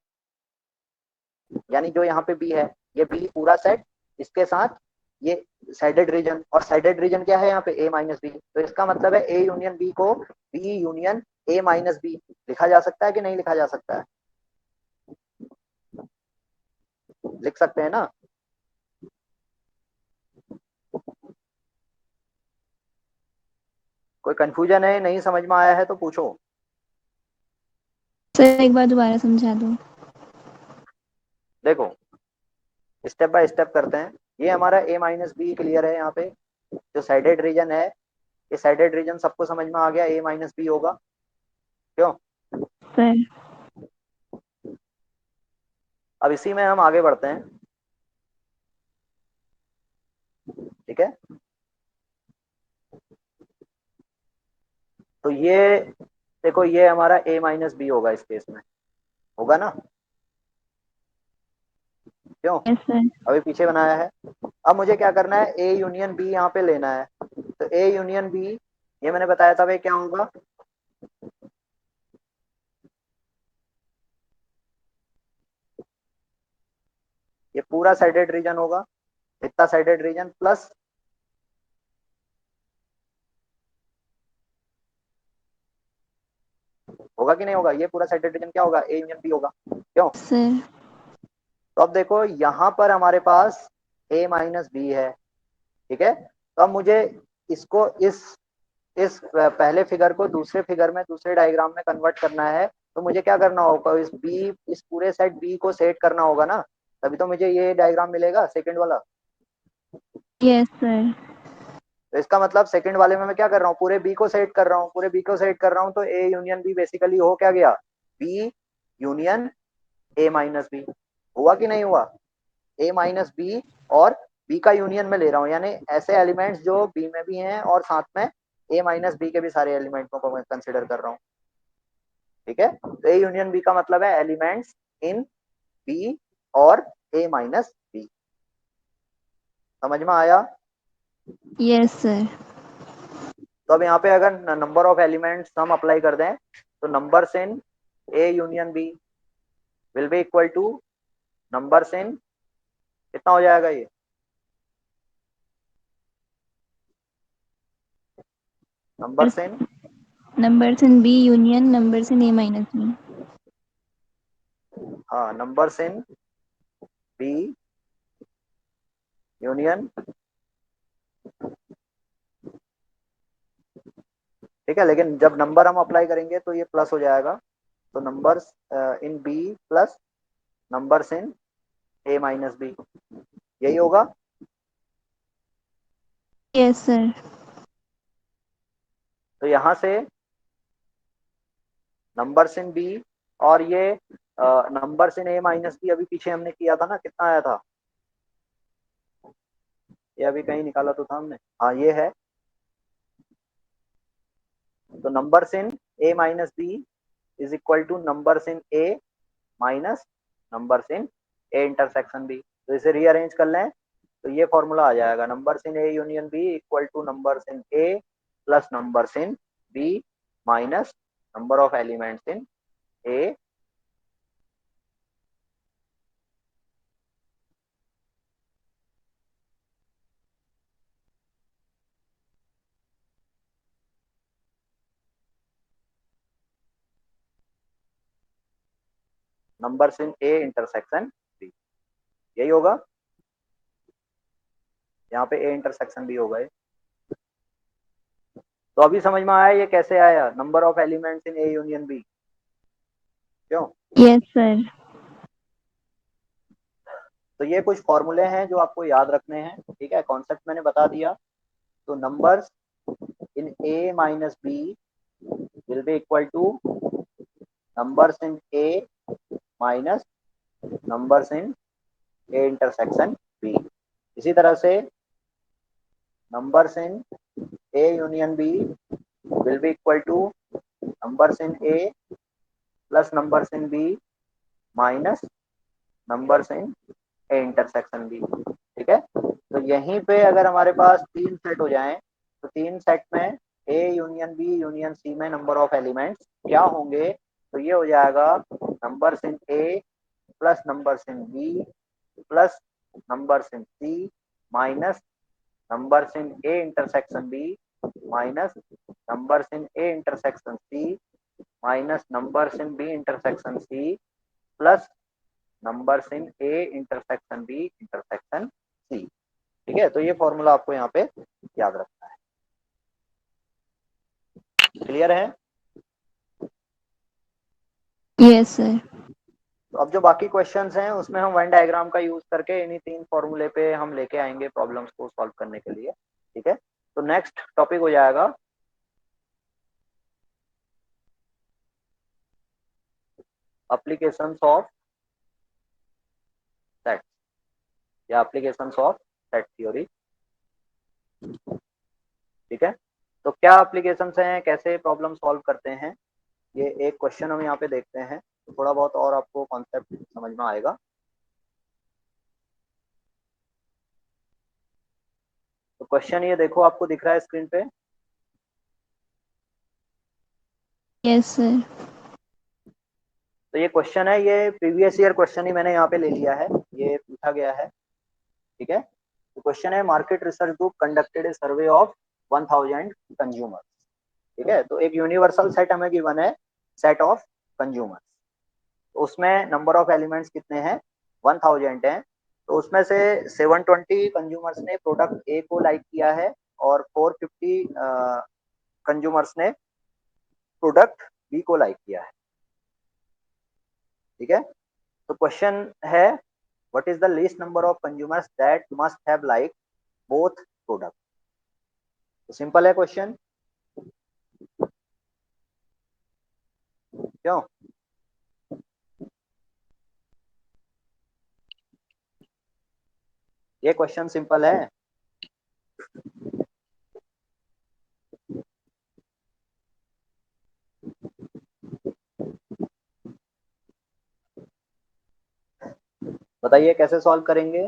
यानी जो यहाँ पे बी है ये बी पूरा सेट, इसके साथ ये साइडेड रीजन, और साइडेड रीजन क्या है यहाँ पे, ए माइनस बी, तो इसका मतलब है ए यूनियन बी को B union A minus B लिखा जा सकता है कि नहीं लिखा जा सकता है? लिख सकते हैं ना? कोई कंफ्यूजन है, नहीं समझ में आया है तो पूछो। सर एक बार दोबारा समझा दो। देखो स्टेप बाय स्टेप करते हैं, ये हमारा ए माइनस बी क्लियर है, यहाँ पे जो साइडेड रीजन है, ये साइडेड रीजन सबको समझ में आ गया, ए माइनस बी होगा, क्यों? सर। अब इसी में हम आगे बढ़ते हैं, ठीक है। तो ये देखो, ये हमारा ए माइनस बी होगा इस केस में, होगा ना? क्यों? Yes sir. अभी पीछे बनाया है। अब मुझे क्या करना है, ए यूनियन बी यहाँ पे लेना है, तो ए यूनियन बी, ये मैंने बताया था भाई क्या होगा, ये पूरा साइडेड रीजन होगा, इतना साइडेड रीजन प्लस होगा कि नहीं होगा, ये पूरा साइडेड रीजन क्या होगा, ए यूनियन बी होगा, क्यों? सर। तो अब देखो यहाँ पर हमारे पास ए माइनस बी है, ठीक है। तो अब मुझे इसको इस पहले फिगर को दूसरे फिगर में, दूसरे डायग्राम में कन्वर्ट करना है, तो मुझे क्या करना होगा, इस पूरे सेट बी को सेट करना होगा ना, तभी तो मुझे ये डायग्राम मिलेगा सेकंड वाला। Yes sir. तो इसका मतलब सेकंड वाले में मैं क्या कर रहा हूँ, पूरे बी को सेट कर रहा हूँ, पूरे बी को सेट कर रहा हूँ, तो ए यूनियन बी बेसिकली हो क्या गया, B union A minus B. हुआ कि नहीं हुआ, ए माइनस बी और बी का यूनियन में ले रहा हूँ, यानी ऐसे एलिमेंट्स जो बी में भी हैं और साथ में ए माइनस बी के भी सारे एलिमेंट्स को मैं कंसिडर कर रहा हूँ। ठीक है, तो ए यूनियन बी का मतलब है एलिमेंट्स इन बी और ए माइनस बी। समझ में आया। Yes sir. तो अब यहाँ पे अगर नंबर ऑफ एलिमेंट्स हम अप्लाई कर दें, तो numbers in A union B will be equal to numbers in, कितना हो जाएगा ये, numbers in, numbers in B union numbers in A minus B. हाँ नंबर्स इन बी यूनियन, ठीक है, लेकिन जब नंबर हम अप्लाई करेंगे तो ये प्लस हो जाएगा, तो numbers in B plus numbers in A minus B, यही होगा। Yes sir. तो यहाँ से नंबर्स इन बी और ये numbers in A minus B, अभी पीछे हमने किया था ना, कितना आया था, ये अभी कहीं निकाला तो था हमने, हाँ ये है। तो numbers in A minus B is equal to numbers in A minus numbers in A intersection B. तो इसे रीअरेंज कर लें तो ये फॉर्मूला आ जाएगा, numbers in A union B equal to numbers in A plus numbers in B minus number of elements in A numbers in A intersection B, यही होगा। यहाँ पे ए इंटरसेक्शन बी होगा ये। तो अभी समझ में आया ये कैसे आया, number of elements in A union B, क्यों। Yes sir. तो ये कुछ फॉर्मूले हैं जो आपको याद रखने हैं, ठीक है, कॉन्सेप्ट मैंने बता दिया। तो numbers in A minus B will be equal to numbers in A minus numbers in A intersection B. इसी तरह से numbers in A union B will be equal to numbers in A plus numbers in B minus numbers in A intersection B. ठीक है, तो यहीं पे अगर हमारे पास तीन सेट हो जाएं, तो तीन सेट में A union B union C में नंबर ऑफ एलिमेंट्स क्या होंगे, तो ये हो जाएगा numbers in A plus numbers in B plus numbers in C minus numbers in A intersection B minus numbers in A intersection C minus numbers in B intersection C plus numbers in A intersection B intersection C. ठीक है, तो ये फॉर्मूला आपको यहाँ पे याद रखना है। क्लियर है। Yes sir. तो अब जो बाकी क्वेश्चंस हैं उसमें हम वेन डायग्राम का यूज करके इन्हीं तीन फॉर्मूले पे हम लेके आएंगे प्रॉब्लम्स को सॉल्व करने के लिए। ठीक है, तो नेक्स्ट टॉपिक हो जाएगा एप्लीकेशंस ऑफ सेट या एप्लीकेशंस ऑफ सेट थ्योरी। ठीक है, तो क्या एप्लीकेशंस हैं, कैसे प्रॉब्लम सॉल्व करते हैं, ये एक क्वेश्चन हम यहाँ पे देखते हैं, तो थोड़ा बहुत और आपको कॉन्सेप्ट समझ में आएगा। तो क्वेश्चन ये देखो, आपको दिख रहा है स्क्रीन पे। Yes sir. तो ये क्वेश्चन है, ये प्रीवियस ईयर क्वेश्चन ही मैंने यहाँ पे ले लिया है, ये पूछा गया है। ठीक है, तो क्वेश्चन है market research group conducted A survey of 1000 consumers. ठीक है, तो एक यूनिवर्सल सेट हमें गिवन है, सेट ऑफ कंज्यूमर्स, तो उसमें नंबर ऑफ एलिमेंट्स कितने हैं, 1000 हैं। तो उसमें से 720 कंज्यूमर्स ने प्रोडक्ट ए को लाइक किया है और 450 कंज्यूमर्स ने प्रोडक्ट बी को लाइक किया है। ठीक है, तो क्वेश्चन है what is the least number of consumers that must have like both product. तो सिंपल है क्वेश्चन, क्यों? ये क्वेश्चन सिंपल है। बताइए कैसे सॉल्व करेंगे।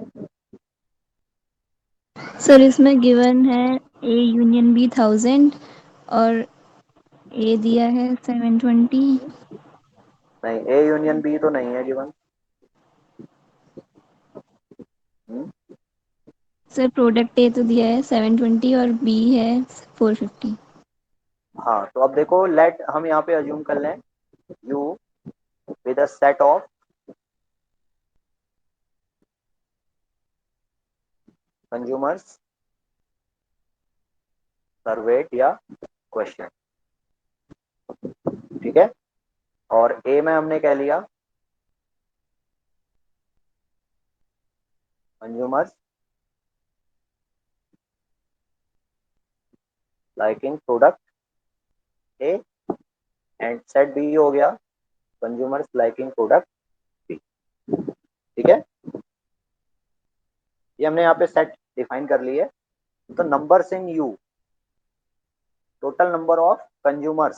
सर इसमें गिवन है ए यूनियन बी 1000 और ए दिया है 720। नहीं, ए यूनियन बी तो नहीं है गिवन। सर प्रोडक्ट ए तो दिया है 720 और बी है 450। हाँ, तो अब देखो लेट हम यहाँ पे अज्यूम कर लें you with a set of consumers सर्वेट या क्वेश्चन, ठीक है, और ए में हमने कह लिया consumers liking product A, and set B हो गया कंज्यूमर्स लाइकिंग प्रोडक्ट बी, ठीक है, ये हमने यहाँ पे सेट डिफाइन कर ली है। तो numbers in U, total number of consumers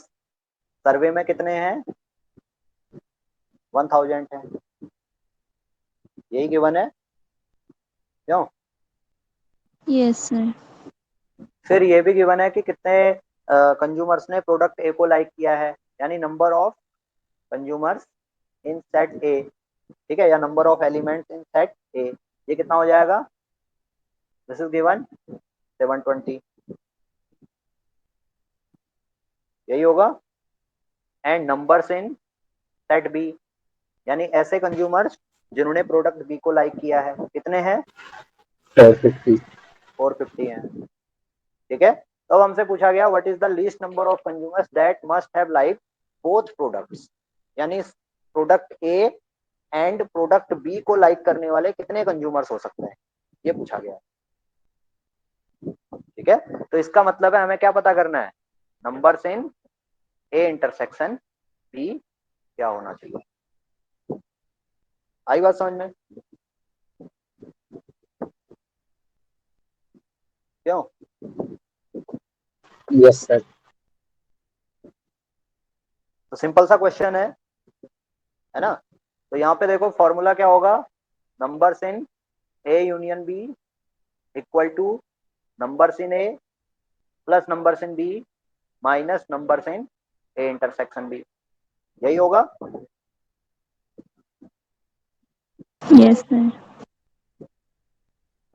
survey में कितने हैं, 1000 है, यही गिवन है, क्यों? Yes sir. फिर ये भी गिवन है कि कितने कंज्यूमर्स ने प्रोडक्ट ए को लाइक किया है, यानी number of consumers in set A, ठीक है, या number of elements in set A, ये कितना हो जाएगा, दिस इज गिवन 720, यही होगा। And numbers in set B, यानी ऐसे कंज्यूमर्स जिन्होंने प्रोडक्ट बी को लाइक किया है, कितने हैं, 450। 450 हैं, ठीक है। तो अब हमसे पूछा गया what is the least number of consumers that must have like both products, यानी product A and product B को लाइक करने वाले कितने कंज्यूमर्स हो सकते हैं, ये पूछा गया, ठीक है। तो इसका मतलब है हमें क्या पता करना है, numbers in A intersection B क्या होना चाहिए। आई बात समझ में, क्यों? Yes sir. तो सिंपल सा क्वेश्चन है ना। तो यहाँ पे देखो फॉर्मूला क्या होगा, numbers in A union B equal to numbers in A plus numbers in B minus numbers in A intersection B, यही होगा। Yes sir.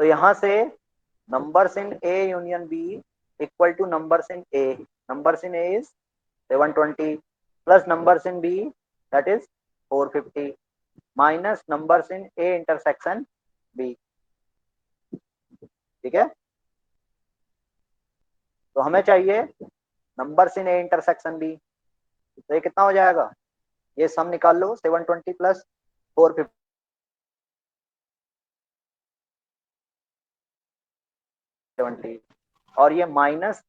तो यहाँ से numbers in A union B equal to numbers in A, numbers in A is 720 plus numbers in B that is 450 minus numbers in A intersection B, ठीक है। तो हमें चाहिए numbers in A intersection B, तो ये कितना हो जाएगा, ये सम निकाल लो 720 प्लस 450, और ये minus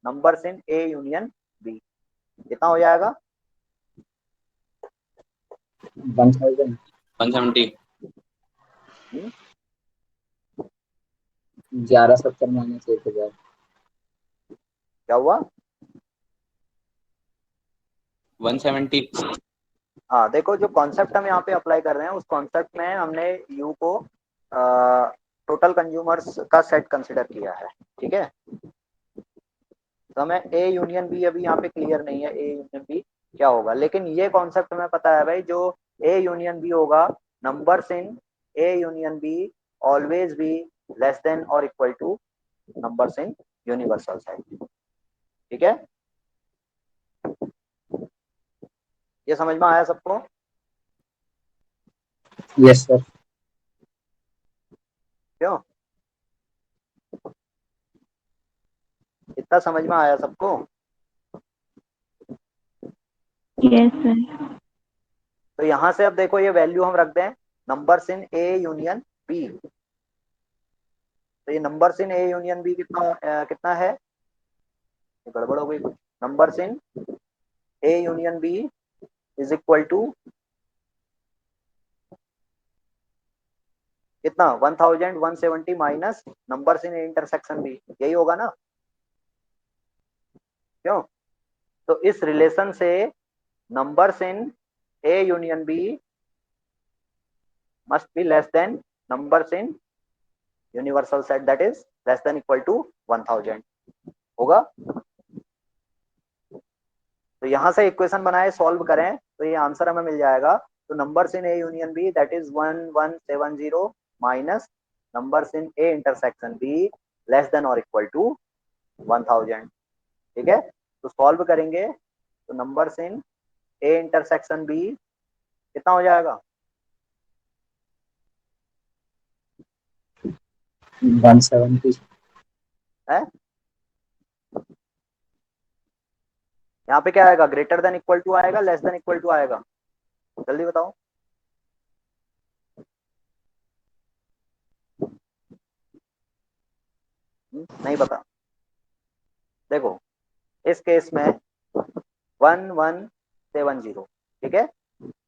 numbers in A union B, कितना हो जाएगा, 1000। 170। 1170 माइनस 1000। क्या हुआ, 170। हाँ देखो जो कॉन्सेप्ट हम यहाँ पे अप्लाई कर रहे हैं उस कॉन्सेप्ट में हमने यू को टोटल कंज्यूमर्स का सेट कंसिडर किया है, ठीक है। तो हमें ए यूनियन बी अभी यहाँ पे क्लियर नहीं है ए यूनियन बी क्या होगा, लेकिन ये कॉन्सेप्ट हमें पता है भाई, जो ए यूनियन बी होगा, numbers in A union B always be less than और equal to numbers in universal set, ठीक है। ये समझ में आया सबको, यस सर। क्यों, इतना समझ में आया सबको। Yes sir. तो यहां से अब देखो ये वैल्यू हम रख दें numbers in A union B. तो ये numbers in A union B कितना है, गड़बड़ हो गई कुछ। Numbers in A union B is equal to कितना 1170 minus numbers in A intersection B, यही होगा ना, क्यों। तो इस रिलेशन से numbers in A union B must be less than numbers in universal set that is less than equal to 1000 होगा। तो यहां से इक्वेशन बनाए सॉल्व करें तो ये आंसर हमें मिल जाएगा। तो numbers in A union B that is 1170 minus numbers in A intersection B less than और इक्वल टू 1000। ठीक है, तो सॉल्व करेंगे तो numbers in A intersection B कितना हो जाएगा, 170। है यहाँ पे क्या आएगा, ग्रेटर देन इक्वल टू आएगा, लेस देन इक्वल टू आएगा, जल्दी बताओ। नहीं पता, देखो इस केस में 1170, ठीक है,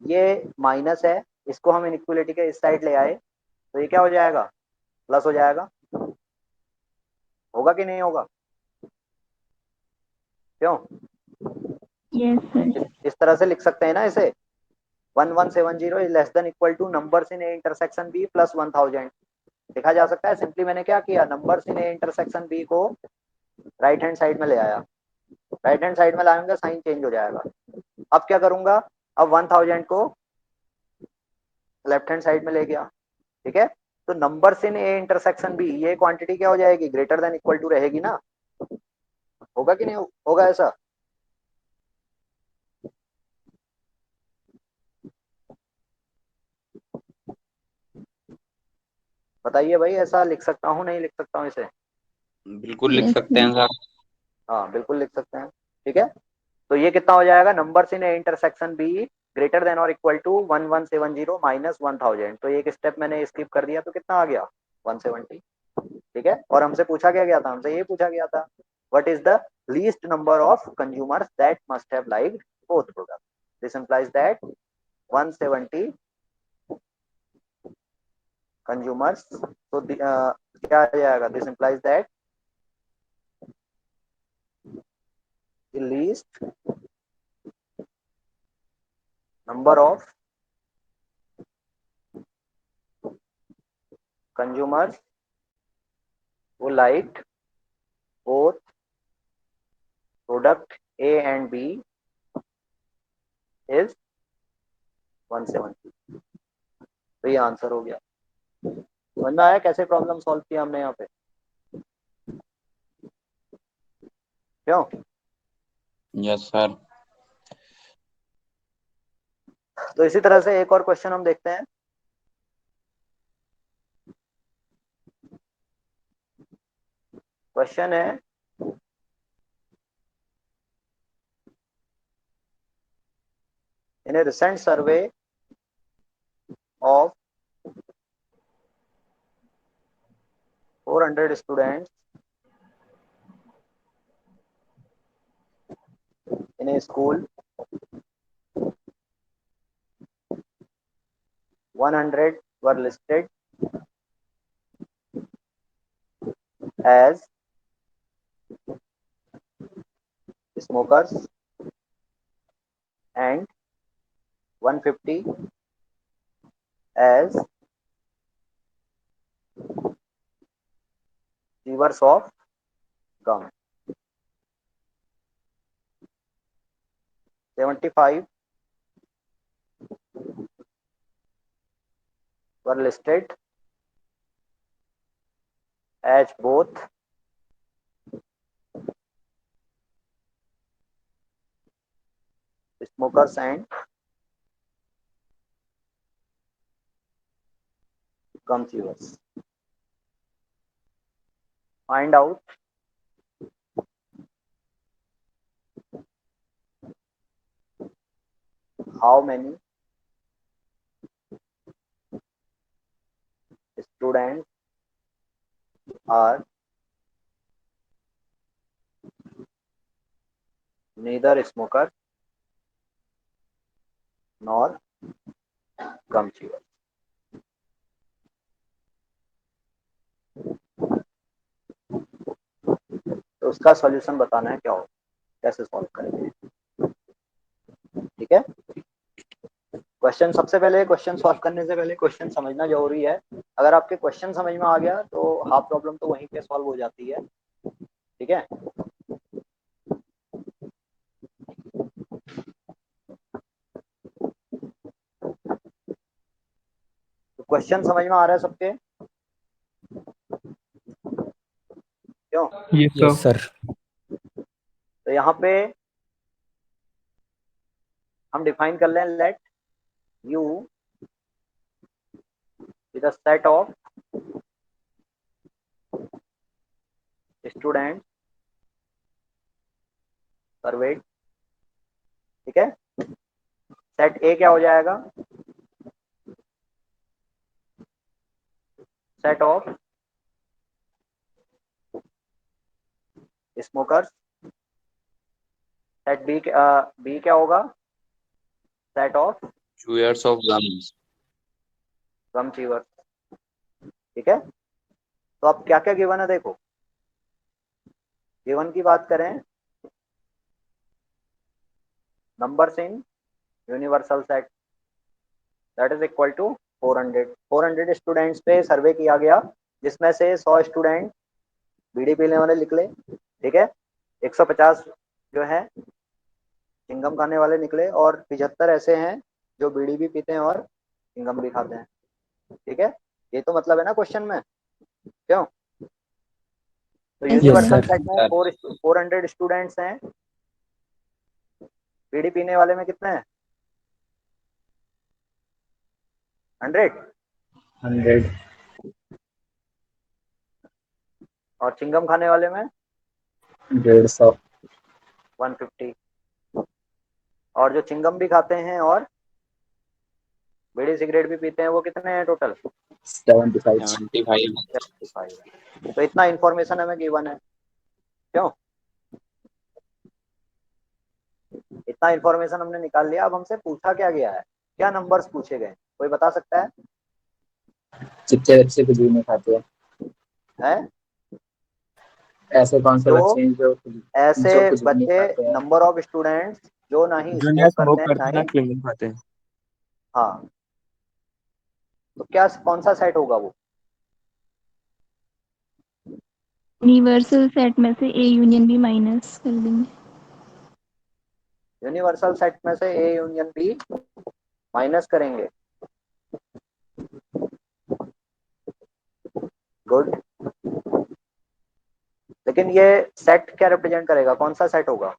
ये माइनस है, इसको हम इनइक्वलिटी के इस साइड ले आए तो ये क्या हो जाएगा, प्लस हो जाएगा, होगा कि नहीं होगा, क्यों। Yes sir. इस तरह से लिख सकते हैं ना इसे, 1170 is less than equal to numbers in A intersection B plus 1000 लिखा जा सकता है। सिंपली मैंने क्या किया, numbers in A intersection B को राइट हैंड साइड में ले आया, राइट हैंड साइड में लाऊंगा साइन चेंज हो जाएगा। अब क्या करूंगा, अब 1000 को लेफ्ट हैंड साइड में ले गया, ठीक है, तो numbers in A intersection B ये क्वांटिटी क्या हो जाएगी, ग्रेटर देन इक्वल टू रहेगी ना, होगा कि नहीं होगा ऐसा। बताइए भाई, ऐसा लिख सकता हूँ नहीं लिख सकता हूँ इसे। बिल्कुल लिख यस सकते सर। हैं सर। हाँ बिल्कुल लिख सकते हैं, ठीक है। तो ये कितना हो जाएगा, numbers in A intersection be greater than और इक्वल टू 1170 माइनस 1000, तो एक स्टेप मैंने स्किप कर दिया तो कितना आ गया 170, ठीक है। और हमसे पूछा क्या गया था, हमसे ये पूछा गया था what is the least number of consumers that must have liked both product, this implies that 170 consumers, तो क्या आ जाएगा, this implies that the least number of consumers who liked both product A and B is 170। तो ये आंसर हो गया। समझ में आया कैसे प्रॉब्लम सॉल्व किया हमने यहाँ पे, क्यों। Yes sir. तो इसी तरह से एक और क्वेश्चन हम देखते हैं। क्वेश्चन है in a recent survey of 400 students in a school, 100 were listed as smokers and 150 as chewers of gum, 75 were listed as both smokers and gum chewers. Find out how many students are neither smoker nor gum chewer. तो उसका सॉल्यूशन बताना है क्या हो, कैसे सॉल्व करेंगे, ठीक है। क्वेश्चन सबसे पहले, क्वेश्चन सॉल्व करने से पहले क्वेश्चन समझना जरूरी है। अगर आपके क्वेश्चन समझ में आ गया तो हाफ प्रॉब्लम तो वहीं पे सॉल्व हो जाती है, ठीक है। तो क्वेश्चन समझ में आ रहा है सबके, क्यों? Yes sir. तो यहाँ पे हम डिफाइन कर लें, let U is a set of student surveyed, ठीक है। सेट ए क्या हो जाएगा, set of smokers. Set B, B क्या होगा, set of chewers of gums. Gum chewer, ठीक है। तो अब क्या क्या गिवन है देखो, गिवन की बात करें, numbers in universal set that is equal to 400 students पे सर्वे किया गया, जिसमें से 100 स्टूडेंट बीड़ी पीने वाले निकले, ठीक है। 150 जो है चिंगम खाने वाले निकले, और 75 ऐसे हैं जो बीड़ी भी पीते हैं और चिंगम भी खाते हैं, ठीक है। ये तो मतलब है ना क्वेश्चन में, क्यों? तो यस यूनिवर्सल सर। सेट में Sir, 400 स्टूडेंट्स हैं, बीड़ी पीने वाले में कितने हैं, 100, 100, और चिंगम खाने वाले में 150, 150, और जो चिंगम भी खाते हैं और बीड़ी सिगरेट भी पीते हैं वो कितने हैं टोटल, 75. 75. 75। तो इतना इंफॉर्मेशन हमें गिवन है, क्यों? इतना इंफॉर्मेशन हमने निकाल लिया। अब हमसे पूछा क्या गया है, क्या नंबर्स पूछे गए, कोई बता सकता है? चिट्टे बच्चे कुछ भी नहीं खाते हैं। हैं? ऐसे कौन से जो बच्चे हैं ऐसे जो कुछ भी नहीं बच्चे, खाते हैं? नंबर ऑफ स्टूडेंट्स जो ना ही जो ना स्मोक करते स्मोक हैं ना करते ना ही, च्युइंगम खाते हैं। हाँ, तो क्या कौन सा सेट होगा वो? यूनिवर्सल सेट में से ए यूनियन बी माइनस कर देंगे। यूनिवर्सल सेट में से ए यूनियन बी माइनस करेंगे, गुड। लेकिन ये सेट क्या रिप्रेजेंट करेगा, कौन सा सेट होगा?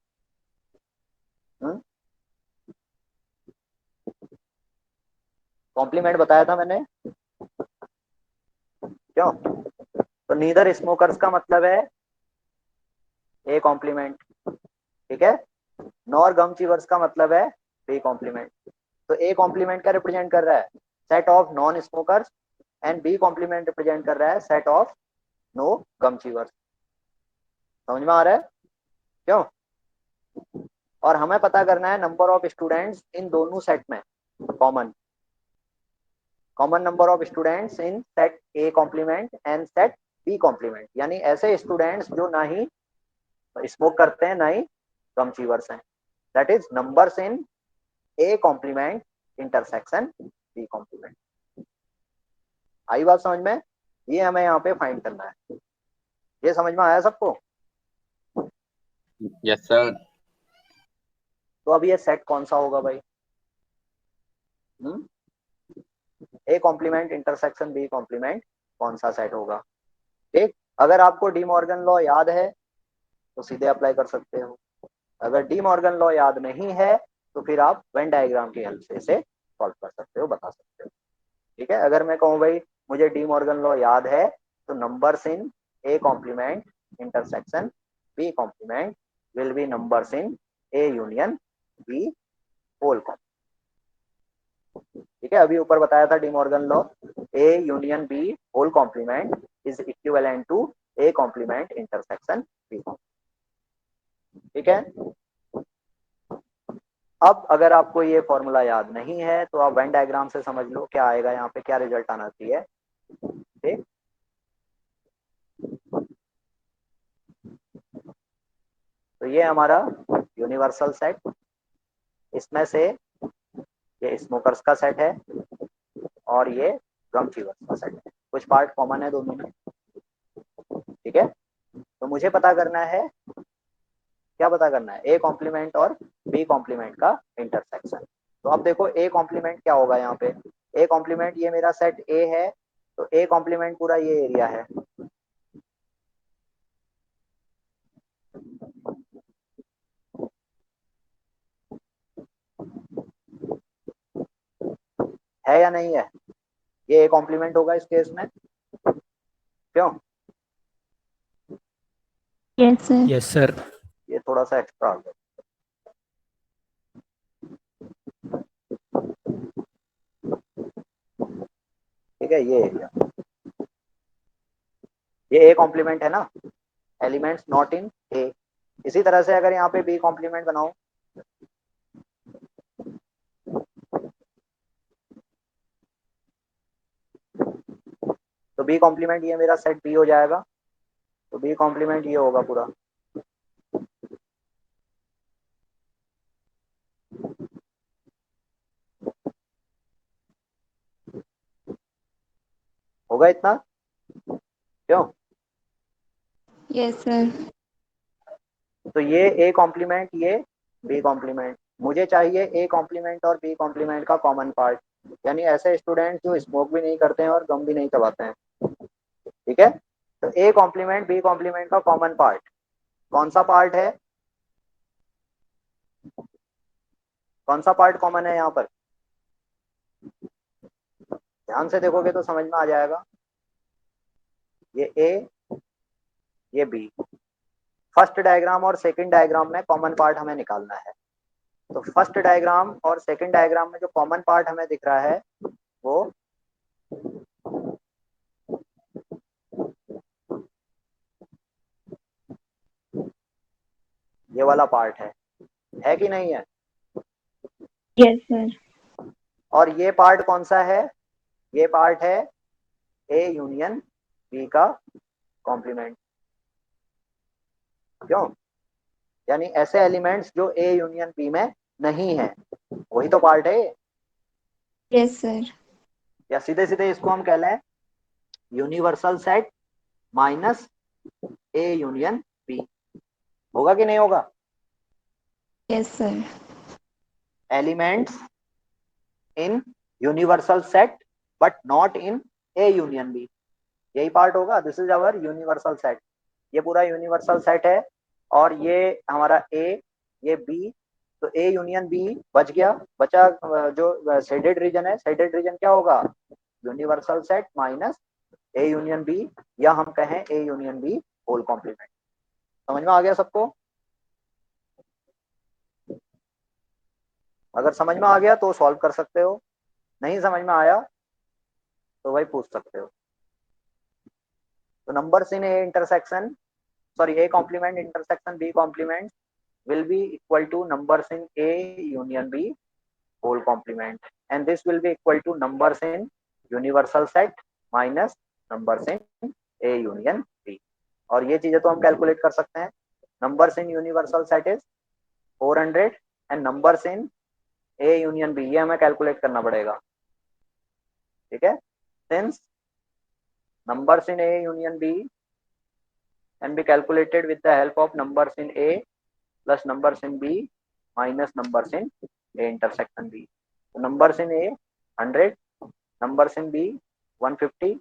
कॉम्प्लीमेंट बताया था मैंने, क्यों? तो नीदर स्मोकर्स का मतलब है ए कॉम्प्लीमेंट, ठीक है। नॉर गम चीवर्स का मतलब है बी कॉम्प्लीमेंट। तो ए कॉम्प्लीमेंट क्या रिप्रेजेंट कर रहा है, set of non smokers, and B complement represent कर रहा है set of no gum chewers. समझ में आ रहा है, क्यों? और हमें पता करना है नंबर ऑफ स्टूडेंट्स इन दोनों सेट में, common common number of students in set A complement and set B complement, यानी ऐसे स्टूडेंट्स जो ना ही स्मोक करते हैं ना ही गम चीवर्स हैं, that is numbers in A complement intersection B complement. आई बात समझ में? ये हमें यहाँ पे फाइंड करना है। ये समझ में आया सबको? Yes, sir. तो अब ये सेट कौन सा होगा भाई? A complement intersection B complement कौन सा सेट होगा? ठीक, अगर आपको डी मॉर्गन लॉ याद है तो सीधे अप्लाई कर सकते हो, अगर डी मॉर्गन लॉ याद नहीं है तो फिर आप वेन डायग्राम की हेल्प से इसे सॉल्व कर सकते हो, बता सकते हो, ठीक है। अगर मैं कहूँ भाई मुझे डी मॉर्गन लॉ याद है, तो numbers in A complement intersection B complement will be numbers in A union B whole complement. ठीक है, अभी ऊपर बताया था De Morgan law, A union B whole complement is equivalent to A complement intersection B. ठीक है, अब अगर आपको ये फॉर्मूला याद नहीं है तो आप वेन डायग्राम से समझ लो क्या आएगा, यहाँ पे क्या रिजल्ट आना चाहिए। ठीक, तो ये हमारा यूनिवर्सल सेट, इसमें से ये स्मोकर्स का सेट है और ये गम चीवर्स का सेट है, कुछ पार्ट कॉमन है दोनों में। ठीक है, तो मुझे पता करना है, क्या पता करना है, ए कॉम्प्लीमेंट और बी कॉम्प्लीमेंट का इंटरसेक्शन। तो अब देखो ए कॉम्प्लीमेंट क्या होगा यहाँ पे, ए कॉम्प्लीमेंट ये मेरा सेट ए है, तो ए कॉम्प्लीमेंट पूरा ये एरिया है या नहीं है, ये ए कॉम्प्लीमेंट होगा इस केस में, क्यों? Yes sir. Yes sir. ये थोड़ा सा एक्स्ट्रा हो गया। ठीक है, ये एरिया, ये ए कॉम्प्लीमेंट है ना, एलिमेंट्स नॉट इन ए। इसी तरह से अगर यहाँ पे बी कॉम्प्लीमेंट बनाओ, तो बी कॉम्प्लीमेंट ये मेरा सेट बी हो जाएगा, तो बी कॉम्प्लीमेंट ये होगा पूरा। होगा इतना, क्यों? Yes sir. तो ये ए कॉम्प्लीमेंट, ये बी कॉम्प्लीमेंट, मुझे चाहिए ए कॉम्प्लीमेंट और बी कॉम्प्लीमेंट का कॉमन पार्ट, यानी ऐसे स्टूडेंट जो स्मोक भी नहीं करते हैं और गम भी नहीं चबाते हैं। ठीक है, तो ए कॉम्प्लीमेंट बी कॉम्प्लीमेंट का कॉमन पार्ट कौन सा पार्ट है, कौन सा पार्ट कॉमन है यहाँ पर, ध्यान से देखोगे तो समझ में आ जाएगा। ये ए, ये बी, फर्स्ट डायग्राम और सेकंड डायग्राम में कॉमन पार्ट हमें निकालना है। तो फर्स्ट डायग्राम और सेकंड डायग्राम में जो कॉमन पार्ट हमें दिख रहा है वो ये वाला पार्ट है कि नहीं है? Yes sir. और ये पार्ट कौन सा है, ये पार्ट है ए यूनियन बी का कॉम्प्लीमेंट, क्यों? यानी ऐसे एलिमेंट्स जो ए यूनियन बी में नहीं है, वही तो पार्ट है ये। Yes sir. या सीधे सीधे इसको हम कह लें universal set minus A union B, होगा कि नहीं होगा? Yes sir. Elements in universal set but not in A union B, यही पार्ट होगा। This is our universal set, ये पूरा यूनिवर्सल सेट है और ये हमारा ए, ये बी, तो ए यूनियन बी बच गया, बचा जो शेडेड रीजन है, शेडेड रीजन क्या होगा, universal set minus A union B, या हम कहें A union B whole complement. समझ में आ गया सबको? अगर समझ में आ गया तो सॉल्व कर सकते हो, नहीं समझ में आया तो भाई पूछ सकते हो। तो numbers in A intersection, sorry, A complement intersection B complement will be equal to numbers in A union B whole complement, and this will be equal to numbers in universal set minus numbers in A union B। और ये चीजें तो हम कैलकुलेट कर सकते हैं, numbers in universal set is 400 and numbers in A union B ये हमें कैलकुलेट करना पड़ेगा। ठीक है, since numbers in A union B can be calculated with the help of numbers in A plus numbers in B minus numbers in A intersection B। तो numbers in A 100, numbers in B 150,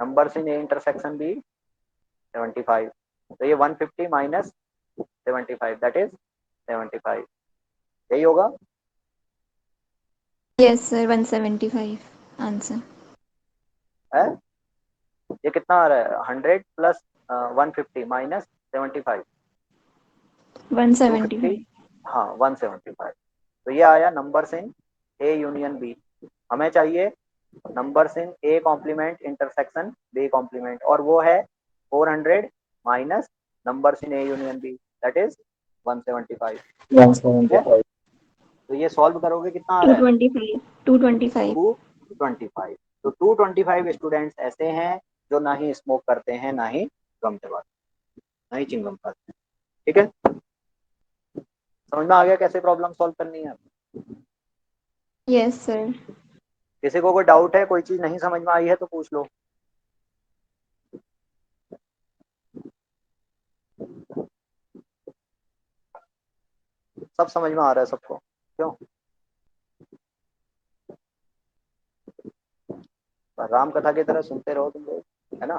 numbers in A intersection B 75। तो ये 150 minus 75 that is 75, यही होगा। Yes sir, 175 answer. है, ये कितना आ रहा है, 100 प्लस 150 माइनस 75, 250, 175। हाँ 175। तो ये आया numbers in A union B, हमें चाहिए numbers in A complement intersection B complement, और वो है 400 minus numbers in A union B, that is 175। ठीक है, 175। तो ये सॉल्व करोगे कितना आ टू रहा है? Twenty five 225। 225। तो 225 स्टूडेंट्स ऐसे हैं जो ना ही स्मोक करते हैं, ना ही गम चबाते हैं, ना ही चिंगम खाते हैं। ठीक है, समझ में आ गया कैसे प्रॉब्लम सॉल्व करनी है? Yes sir. किसी को कोई डाउट है, कोई चीज नहीं समझ में आई है तो पूछ लो। सब समझ में आ रहा है सबको? क्यों? राम कथा की तरह सुनते रहो तुम लोग, है ना।